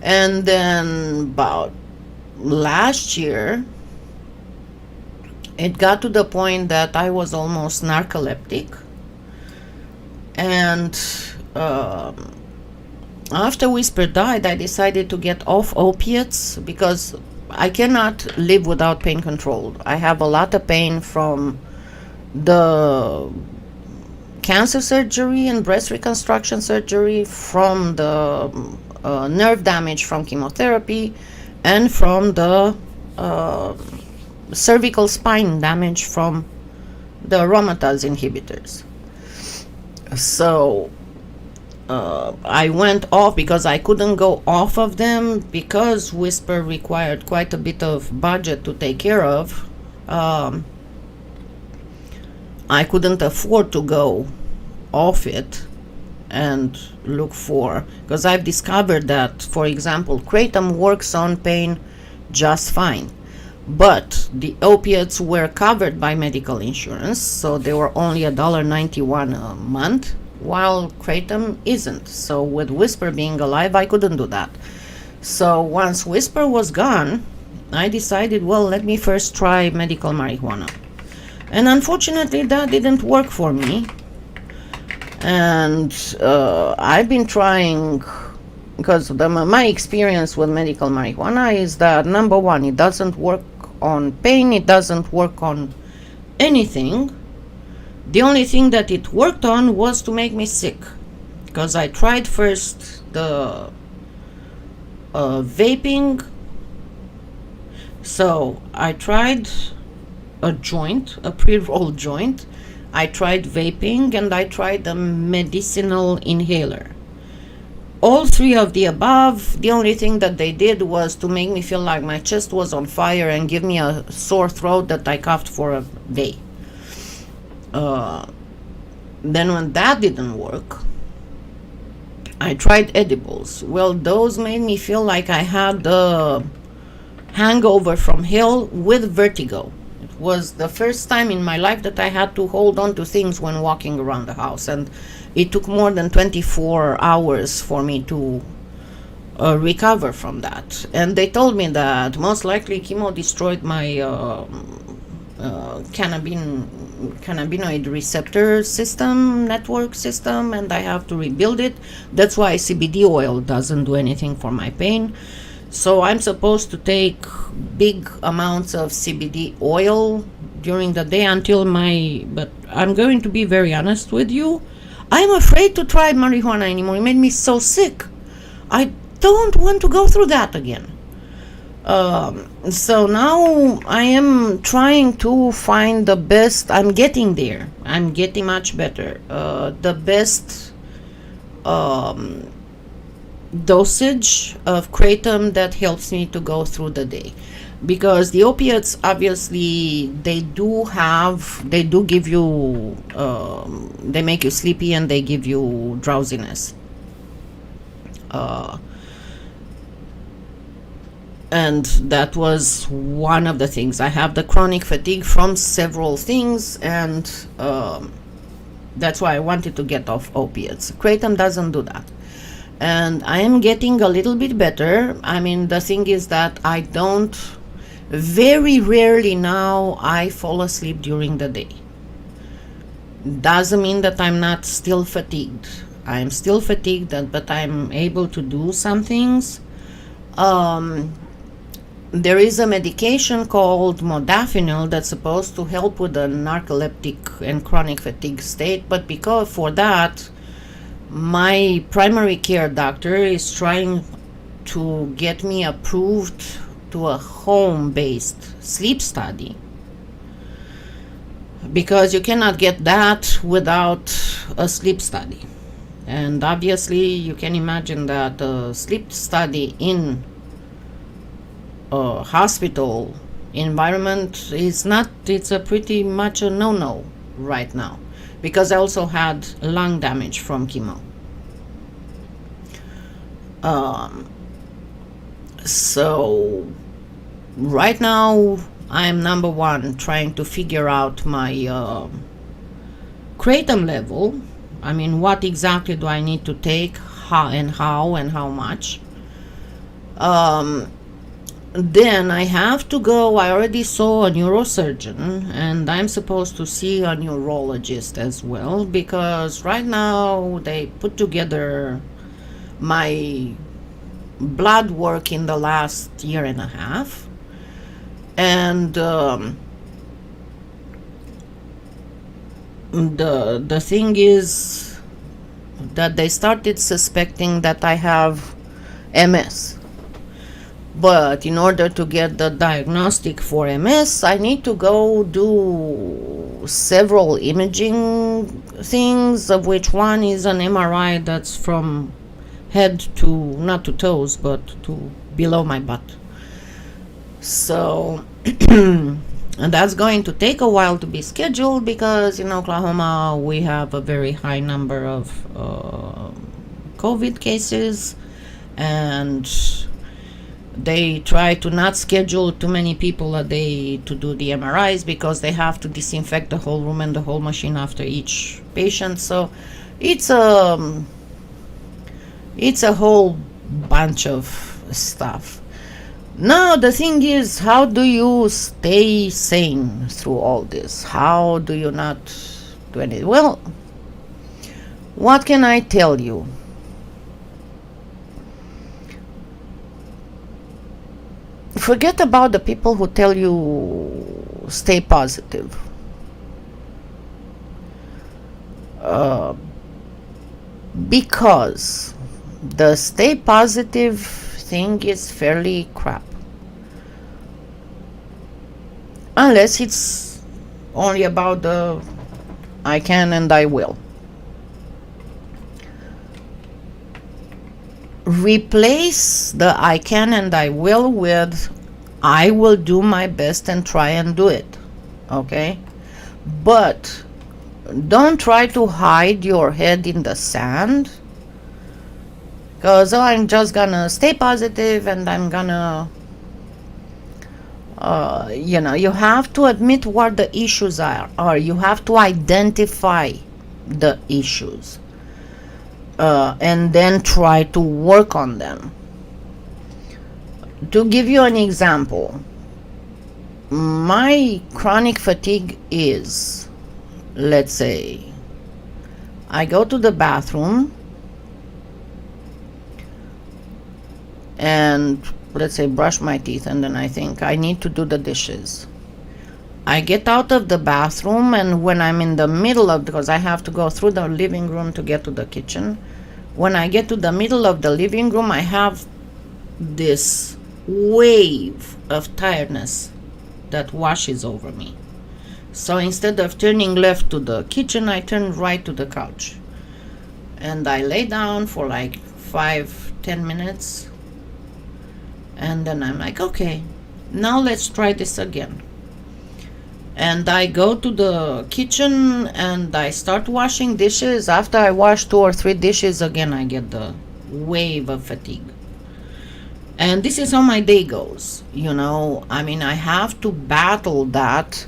And then about last year, it got to the point that I was almost narcoleptic. And after Whisper died, I decided to get off opiates because I cannot live without pain control. I have a lot of pain from the cancer surgery and breast reconstruction surgery, from the nerve damage from chemotherapy, and from the cervical spine damage from the aromatase inhibitors. So I went off because I couldn't go off of them because Whisper required quite a bit of budget to take care of. I couldn't afford to go off it and look for, because I've discovered that, for example, kratom works on pain just fine, but the opiates were covered by medical insurance, so they were only $1.91 a month, while kratom isn't. So with Whisper being alive, I couldn't do that. So once Whisper was gone, I decided, well, let me first try medical marijuana. And unfortunately, that didn't work for me. And I've been trying, because my experience with medical marijuana is that, number one, it doesn't work on pain, it doesn't work on anything. The only thing that it worked on was to make me sick. Because I tried first the vaping. So I tried a joint, a pre-roll joint. I tried vaping, and I tried a medicinal inhaler. All three of the above, the only thing that they did was to make me feel like my chest was on fire and give me a sore throat that I coughed for a day. Then when that didn't work, I tried edibles. Well, those made me feel like I had the hangover from hell with vertigo. It was the first time in my life that I had to hold on to things when walking around the house, and it took more than 24 hours for me to recover from that. And they told me that most likely chemo destroyed my cannabinoid receptor system, network system, and I have to rebuild it. That's why CBD oil doesn't do anything for my pain. So I'm supposed to take big amounts of CBD oil during the day but I'm going to be very honest with you. I'm afraid to try marijuana anymore. It made me so sick. I don't want to go through that again. So now I am trying to find the best. I'm getting there. I'm getting much better. The best dosage of kratom that helps me to go through the day, because the opiates, obviously, they do give you they make you sleepy and they give you drowsiness, and that was one of the things. I have the chronic fatigue from several things, and that's why I wanted to get off opiates. Kratom doesn't do that. And I am getting a little bit better. I mean, the thing is that very rarely now I fall asleep during the day. Doesn't mean that I'm not still fatigued. I'm still fatigued, but I'm able to do some things. There is a medication called modafinil that's supposed to help with the narcoleptic and chronic fatigue state, but because for that, my primary care doctor is trying to get me approved to a home-based sleep study, because you cannot get that without a sleep study. And obviously you can imagine that a sleep study in a hospital environment it's a pretty much a no-no right now, because I also had lung damage from chemo. So right now I'm number one trying to figure out my kratom level. I mean, what exactly do I need to take, how much. Then I have to go. I already saw a neurosurgeon, and I'm supposed to see a neurologist as well, because right now they put together my blood work in the last year and a half, and the thing is that they started suspecting that I have MS. But in order to get the diagnostic for MS, I need to go do several imaging things, of which one is an MRI that's from head to, not to toes, but to below my butt. So, and that's going to take a while to be scheduled, because in Oklahoma we have a very high number of COVID cases, and they try to not schedule too many people a day to do the MRIs, because they have to disinfect the whole room and the whole machine after each patient. So it's a whole bunch of stuff. Now the thing is, how do you stay sane through all this? How do you not do anything? Well, what can I tell you? Forget about the people who tell you stay positive. Because the stay positive thing is fairly crap. Unless it's only about the I can and I will. Replace the I can and I will with I will do my best and try and do it. Okay? But don't try to hide your head in the sand, because I'm just gonna stay positive and I'm gonna you have to admit what the issues are. You have to identify the issues. And then try to work on them. To give you an example, my chronic fatigue is, let's say, I go to the bathroom and let's say, brush my teeth, and then I think I need to do the dishes. I get out of the bathroom, and when I'm in the middle of, because I have to go through the living room to get to the kitchen, when I get to the middle of the living room, I have this wave of tiredness that washes over me. So instead of turning left to the kitchen, I turn right to the couch. And I lay down for like 5-10 minutes. And then I'm like, okay, now let's try this again. And I go to the kitchen and I start washing dishes. After I wash 2 or 3 dishes, again I get the wave of fatigue. And this is how my day goes. I mean, I have to battle that,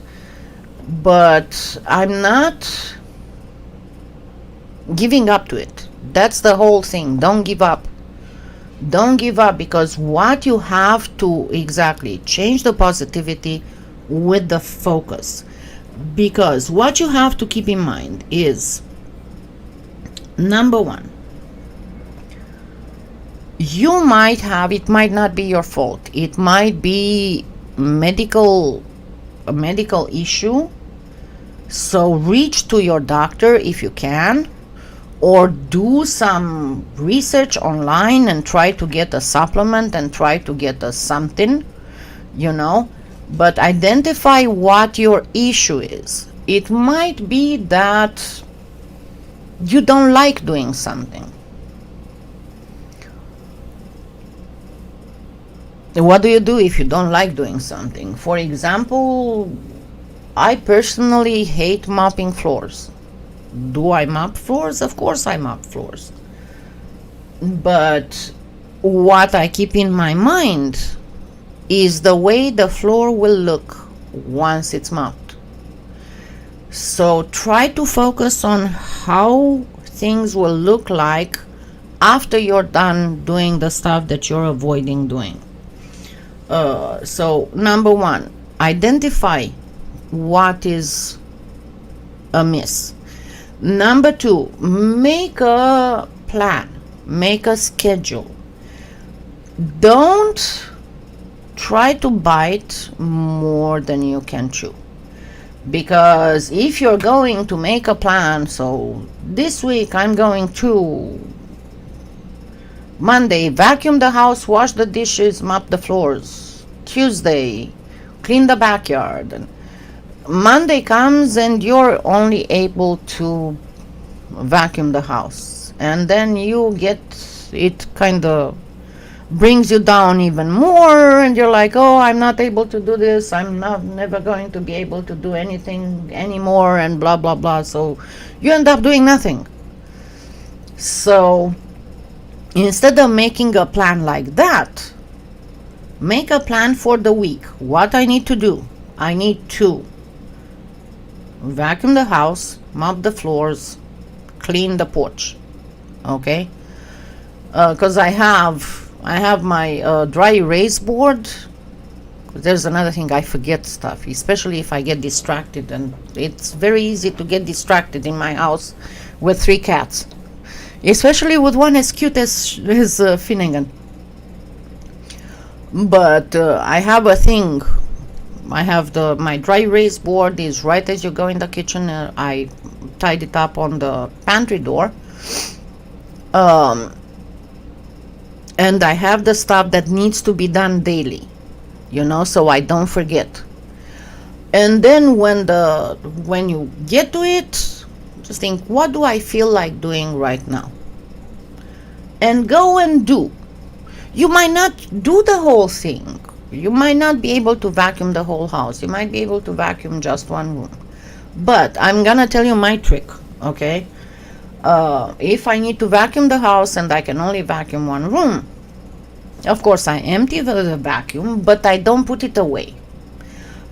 but I'm not giving up to it. That's the whole thing. Don't give up. Don't give up, because what you have to exactly change the positivity with the focus. Because what you have to keep in mind is, number one, you might have, it might not be your fault, it might be a medical issue. So reach to your doctor if you can, or do some research online and try to get a supplement and try to get a something, but identify what your issue is. It might be that you don't like doing something. What do you do if you don't like doing something? For example, I personally hate mopping floors. Do I mop floors? Of course I mop floors. But what I keep in my mind is the way the floor will look once it's mopped. So try to focus on how things will look like after you're done doing the stuff that you're avoiding doing. So number one, identify what is amiss. Number two, make a plan, make a schedule. Don't try to bite more than you can chew. Because if you're going to make a plan, so this week I'm going to Monday vacuum the house, wash the dishes, mop the floors. Tuesday clean the backyard. And Monday comes and you're only able to vacuum the house, and then you get, it kind of brings you down even more, and you're like, oh, I'm not able to do this, I'm never going to be able to do anything anymore, and blah blah blah. So you end up doing nothing. So instead of making a plan like that, make a plan for the week. What I need to do, I need to vacuum the house, mop the floors, clean the porch. Okay, because I have my dry erase board. There's another thing, I forget stuff, especially if I get distracted, and it's very easy to get distracted in my house with 3 cats, especially with one as cute as Finnegan. But I have a thing. I have my dry erase board is right as you go in the kitchen. I tied it up on the pantry door. And I have the stuff that needs to be done daily, so I don't forget. And then when you get to it, just think, what do I feel like doing right now? And go and do. You might not do the whole thing. You might not be able to vacuum the whole house. You might be able to vacuum just one room. But I'm gonna tell you my trick, okay? If I need to vacuum the house and I can only vacuum one room, of course I empty the vacuum, but I don't put it away.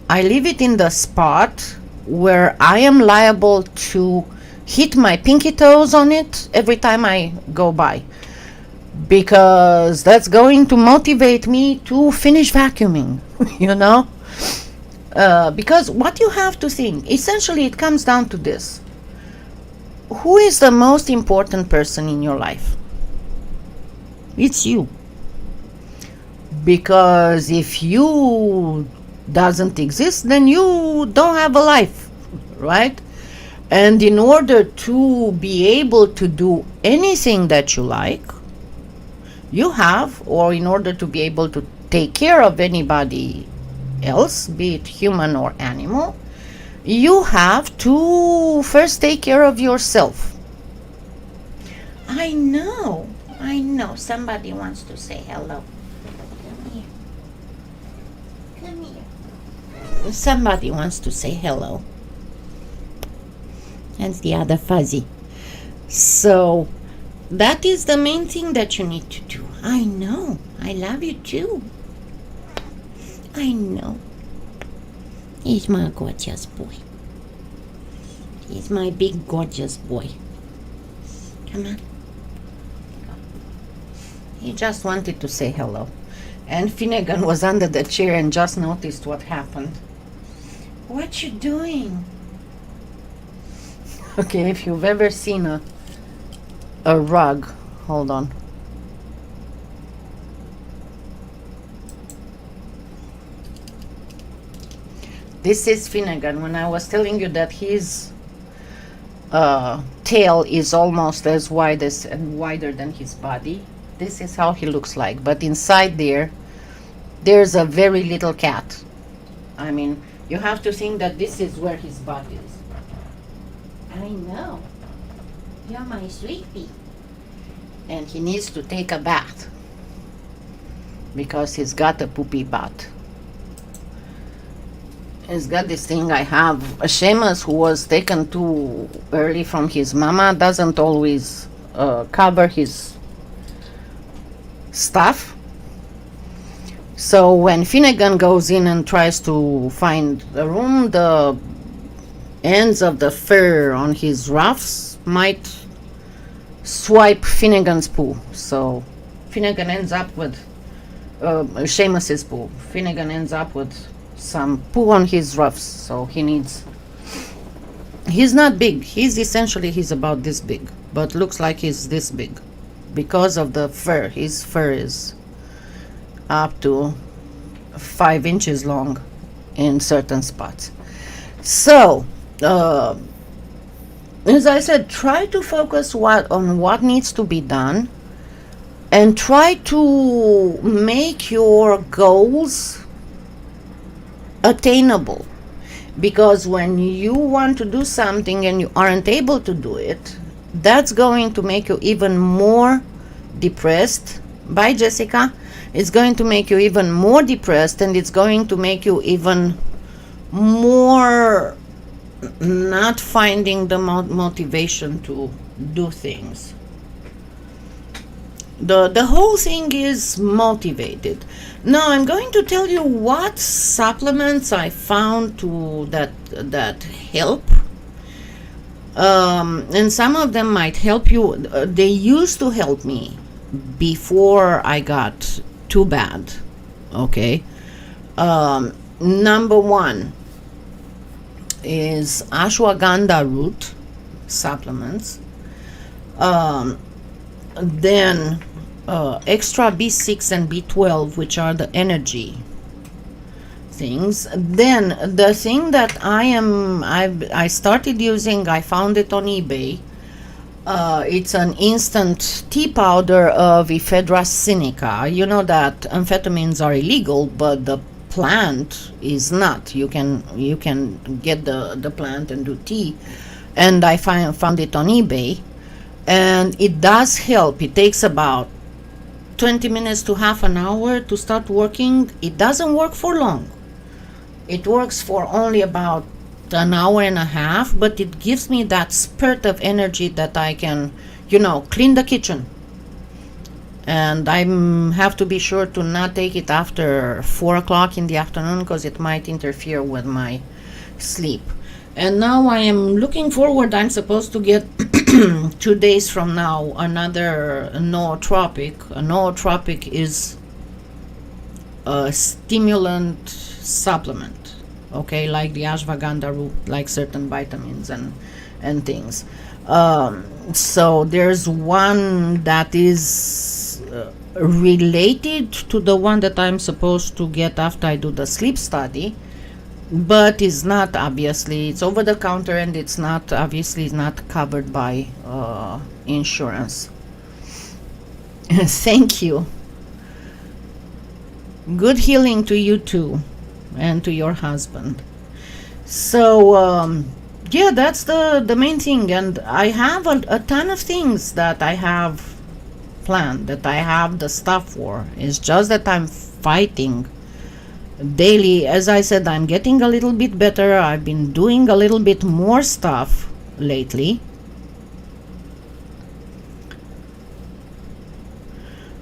I leave it in the spot where I am liable to hit my pinky toes on it every time I go by, because that's going to motivate me to finish vacuuming. Because what you have to think, essentially it comes down to this: who is the most important person in your life? It's you. because if you doesn't exist, then you don't have a life, right? And in order to be able to do anything that you like, you have, or in order to be able to take care of anybody else, be it human or animal, you have to first take care of yourself. I know. Somebody wants to say hello. Come here. Come here. Somebody wants to say hello. And the other fuzzy. So, that is the main thing that you need to do. I know. I love you too. I know. He's my gorgeous boy. He's my big gorgeous boy. Come on. He just wanted to say hello. And Finnegan was under the chair and just noticed what happened. What you doing? Okay, if you've ever seen a rug, hold on. This is Finnegan. When I was telling you that his tail is almost as wide as and wider than his body, this is how he looks like. But inside there's a very little cat. I mean, you have to think that this is where his body is. I know. You're my sweetie. And he needs to take a bath because he's got a poopy butt. He's got this thing. I have a Seamus who was taken too early from his mama, doesn't always cover his stuff. So when Finnegan goes in and tries to find the room, the ends of the fur on his ruffs might swipe Finnegan's poo. So Finnegan ends up with Seamus's poo. Finnegan ends up with some poo on his ruffs. So he's not big. He's about this big, but looks like he's this big because of the fur. His fur is up to 5 inches long in certain spots. So as I said, try to focus on what needs to be done and try to make your goals attainable, because when you want to do something and you aren't able to do it, that's going to make you even more depressed. Bye, Jessica. It's going to make you even more depressed, and it's going to make you even more not finding the motivation to do things. The whole thing is motivated. Now I'm going to tell you what supplements I found that help, and some of them might help you. They used to help me before I got too bad. Okay, number one is ashwagandha root supplements. Then extra B6 and B12, which are the energy things. Then the thing that I started using, I found it on eBay. It's an instant tea powder of Ephedra sinica. You know that amphetamines are illegal, but the plant is not. You can get the plant and do tea, and I found it on eBay, and it does help. It takes about 20 minutes to half an hour to start working. It doesn't work for long. It works for only about an hour and a half, but it gives me that spurt of energy that I can, clean the kitchen. And I have to be sure to not take it after 4 o'clock in the afternoon, because it might interfere with my sleep. And now I am looking forward. I'm supposed to get 2 days from now another nootropic. A nootropic is a stimulant supplement, okay, like the ashwagandha root, like certain vitamins and things. So there's one that is is related to the one that I'm supposed to get after I do the sleep study, but is not, obviously. It's over the counter, and it's not, obviously, it's not covered by insurance. Thank you. Good healing to you too, and to your husband. So yeah, that's the main thing. And I have a ton of things that I have planned, that I have the stuff for. It's just that I'm fighting daily. As I said, I'm getting a little bit better. I've been doing a little bit more stuff lately.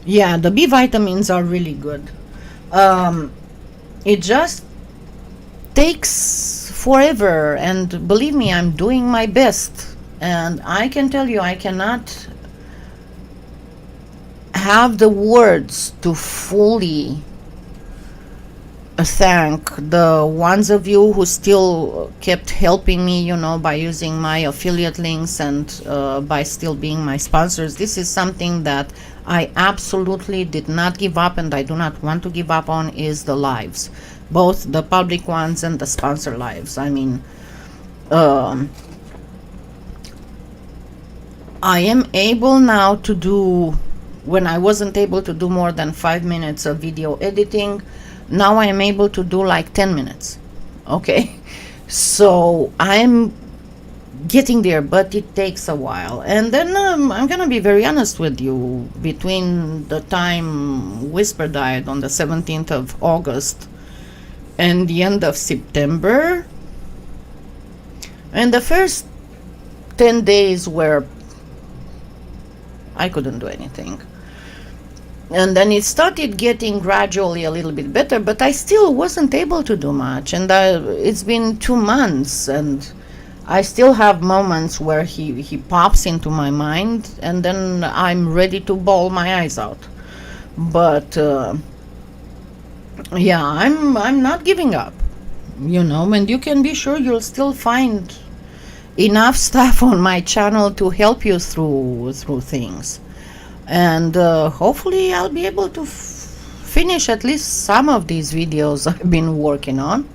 Yeah, the B vitamins are really good. It just takes forever, and believe me, I'm doing my best. And I can tell you, I cannot have the words to fully thank the ones of you who still kept helping me, by using my affiliate links and by still being my sponsors. This is something that I absolutely did not give up, and I do not want to give up on, is the lives, both the public ones and the sponsor lives. I mean, I am able now to do, when I wasn't able to do more than 5 minutes of video editing, now I am able to do like 10 minutes. Okay, so I'm getting there, but it takes a while. And then I'm gonna be very honest with you, between the time Whisper died on the 17th of August and the end of September, and the first 10 days where I couldn't do anything, and then it started getting gradually a little bit better, but I still wasn't able to do much. And it's been 2 months, and I still have moments where he pops into my mind, and then I'm ready to bawl my eyes out. But yeah, I'm not giving up, and you can be sure you'll still find enough stuff on my channel to help you through things. And hopefully I'll be able to finish at least some of these videos I've been working on,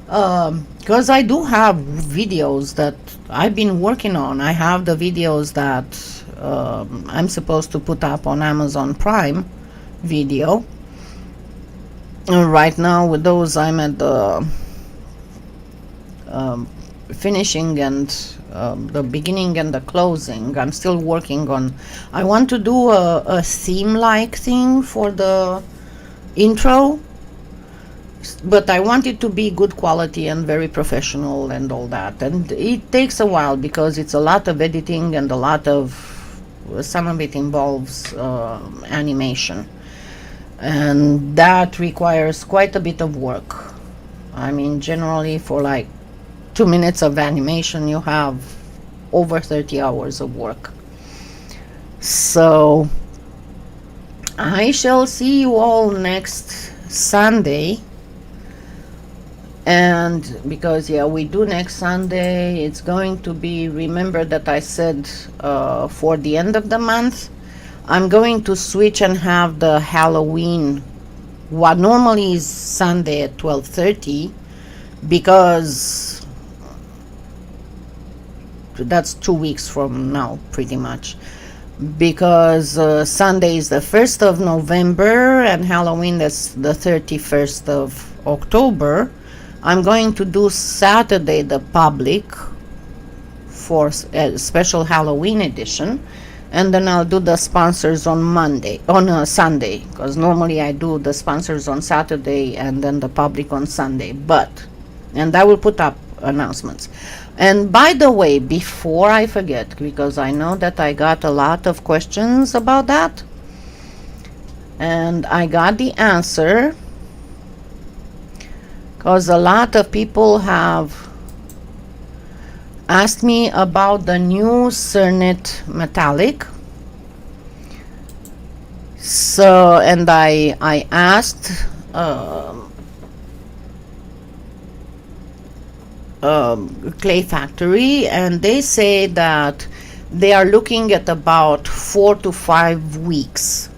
because I do have videos that I've been working on. I have the videos that I'm supposed to put up on Amazon Prime Video. Right now with those, I'm at the finishing and the beginning and the closing. I'm still working on, I want to do a theme like thing for the intro, but I want it to be good quality and very professional and all that. And it takes a while, because it's a lot of editing, and some of it involves animation, and that requires quite a bit of work. I mean, generally for like 2 minutes of animation, you have over 30 hours of work. So I shall see you all next Sunday. And because, yeah, we do next Sunday, it's going to be, remember that I said for the end of the month, I'm going to switch and have the Halloween, what normally is Sunday at 12:30, because that's 2 weeks from now, pretty much, because Sunday is the 1st of November and Halloween is the 31st of October. I'm going to do Saturday the public for a special Halloween edition, and then I'll do the sponsors on Sunday, because normally I do the sponsors on Saturday and then the public on Sunday. And I will put up announcements. And by the way, before I forget, because I know that I got a lot of questions about that, and I got the answer, because a lot of people have asked me about the new Cernet metallic. So, and I asked Clay Factory, and they say that they are looking at about 4 to 5 weeks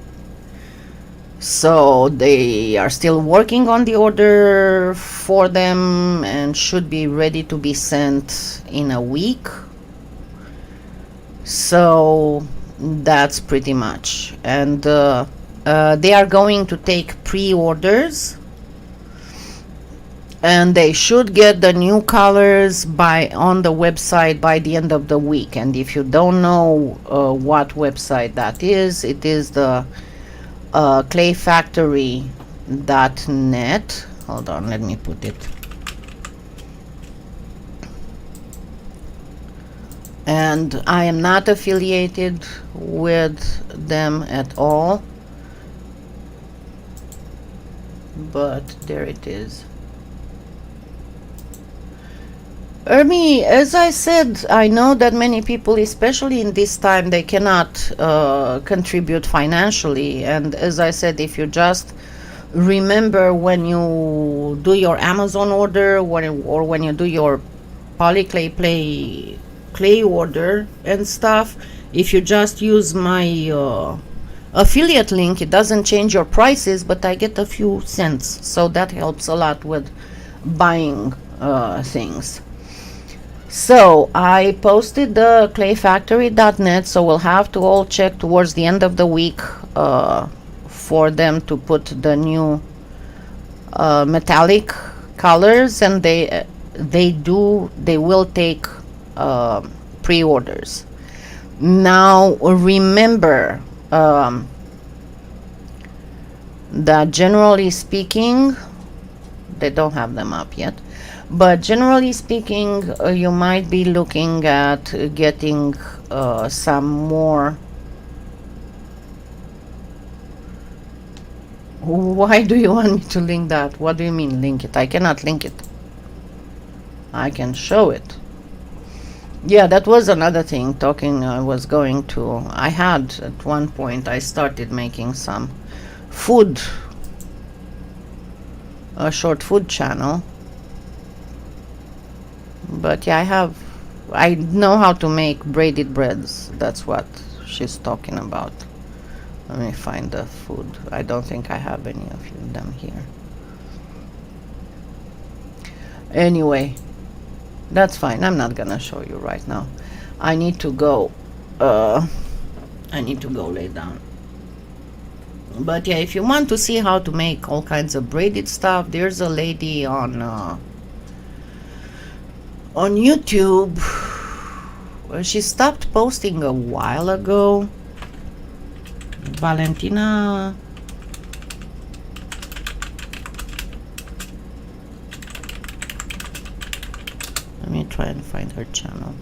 So they are still working on the order for them and should be ready to be sent in a week. So that's pretty much. And they are going to take pre-orders, and they should get the new colors on the website by the end of the week. And if you don't know what website that is, it is the clayfactory.net. Hold on, let me put it. And I am not affiliated with them at all, but there it is. Ermi, as I said, I know that many people, especially in this time, they cannot contribute financially. And as I said, if you just remember when you do your Amazon order or when you do your PolyClay clay order and stuff, if you just use my affiliate link, it doesn't change your prices, but I get a few cents. So that helps a lot with buying things. So I posted the clayfactory.net, so we'll have to all check towards the end of the week for them to put the new metallic colors, and they will take pre-orders. Now remember that generally speaking, they don't have them up yet. But generally speaking, you might be looking at getting some more. Why do you want me to link that? What do you mean link it? I cannot link it. I can show it. Yeah, that was another thing. I had at one point, I started making some food, a short food channel. But yeah, I know how to make braided breads. That's what she's talking about. Let me find the food. I don't think I have any of them here. Anyway, that's fine. I'm not gonna show you right now. I need to go lay down. But yeah, if you want to see how to make all kinds of braided stuff, there's a lady on YouTube. She stopped posting a while ago. Valentina. Let me try and find her channel.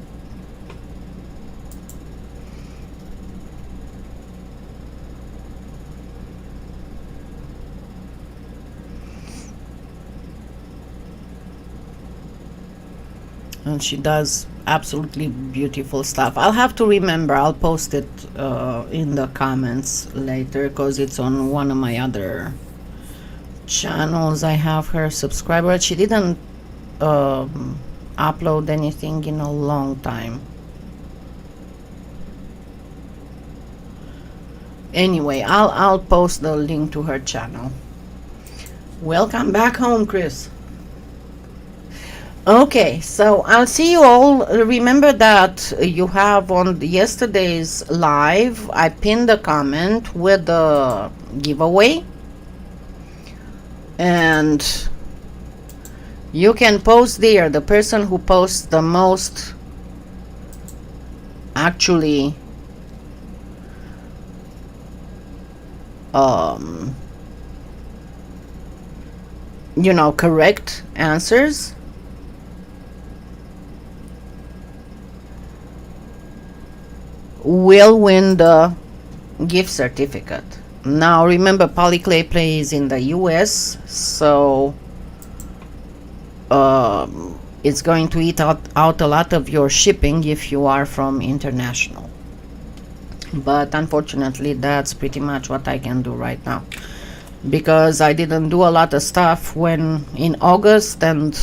And she does absolutely beautiful stuff. I'll have to remember. I'll post it in the comments later, because it's on one of my other channels. I have her subscriber. She didn't upload anything in a long time. Anyway, I'll post the link to her channel. Welcome back home, Chris. Okay, so I'll see you all. Remember that you have on yesterday's live, I pinned a comment with the giveaway, and you can post there. The person who posts the most actually correct answers will win the gift certificate. Now remember, PolyClay plays in the US, so it's going to eat out a lot of your shipping if you are from international. But unfortunately, that's pretty much what I can do right now, because I didn't do a lot of stuff in August, and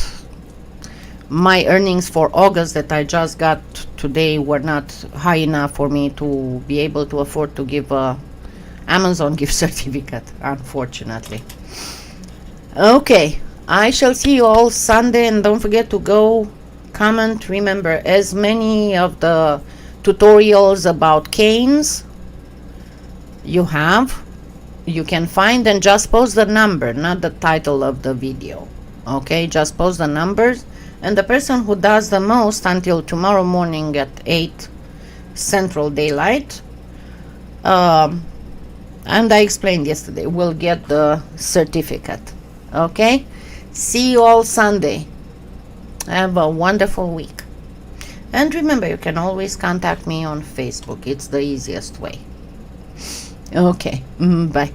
my earnings for August that I just got today were not high enough for me to be able to afford to give a Amazon gift certificate, unfortunately. Okay, I shall see you all Sunday, and don't forget to go comment. Remember, as many of the tutorials about canes you have, you can find, and just post the number, not the title of the video. Okay, just post the numbers, and the person who does the most until tomorrow morning at 8 Central Daylight, and I explained yesterday, will get the certificate. Okay, see you all Sunday. Have a wonderful week, and remember, you can always contact me on Facebook. It's the easiest way. Okay, bye.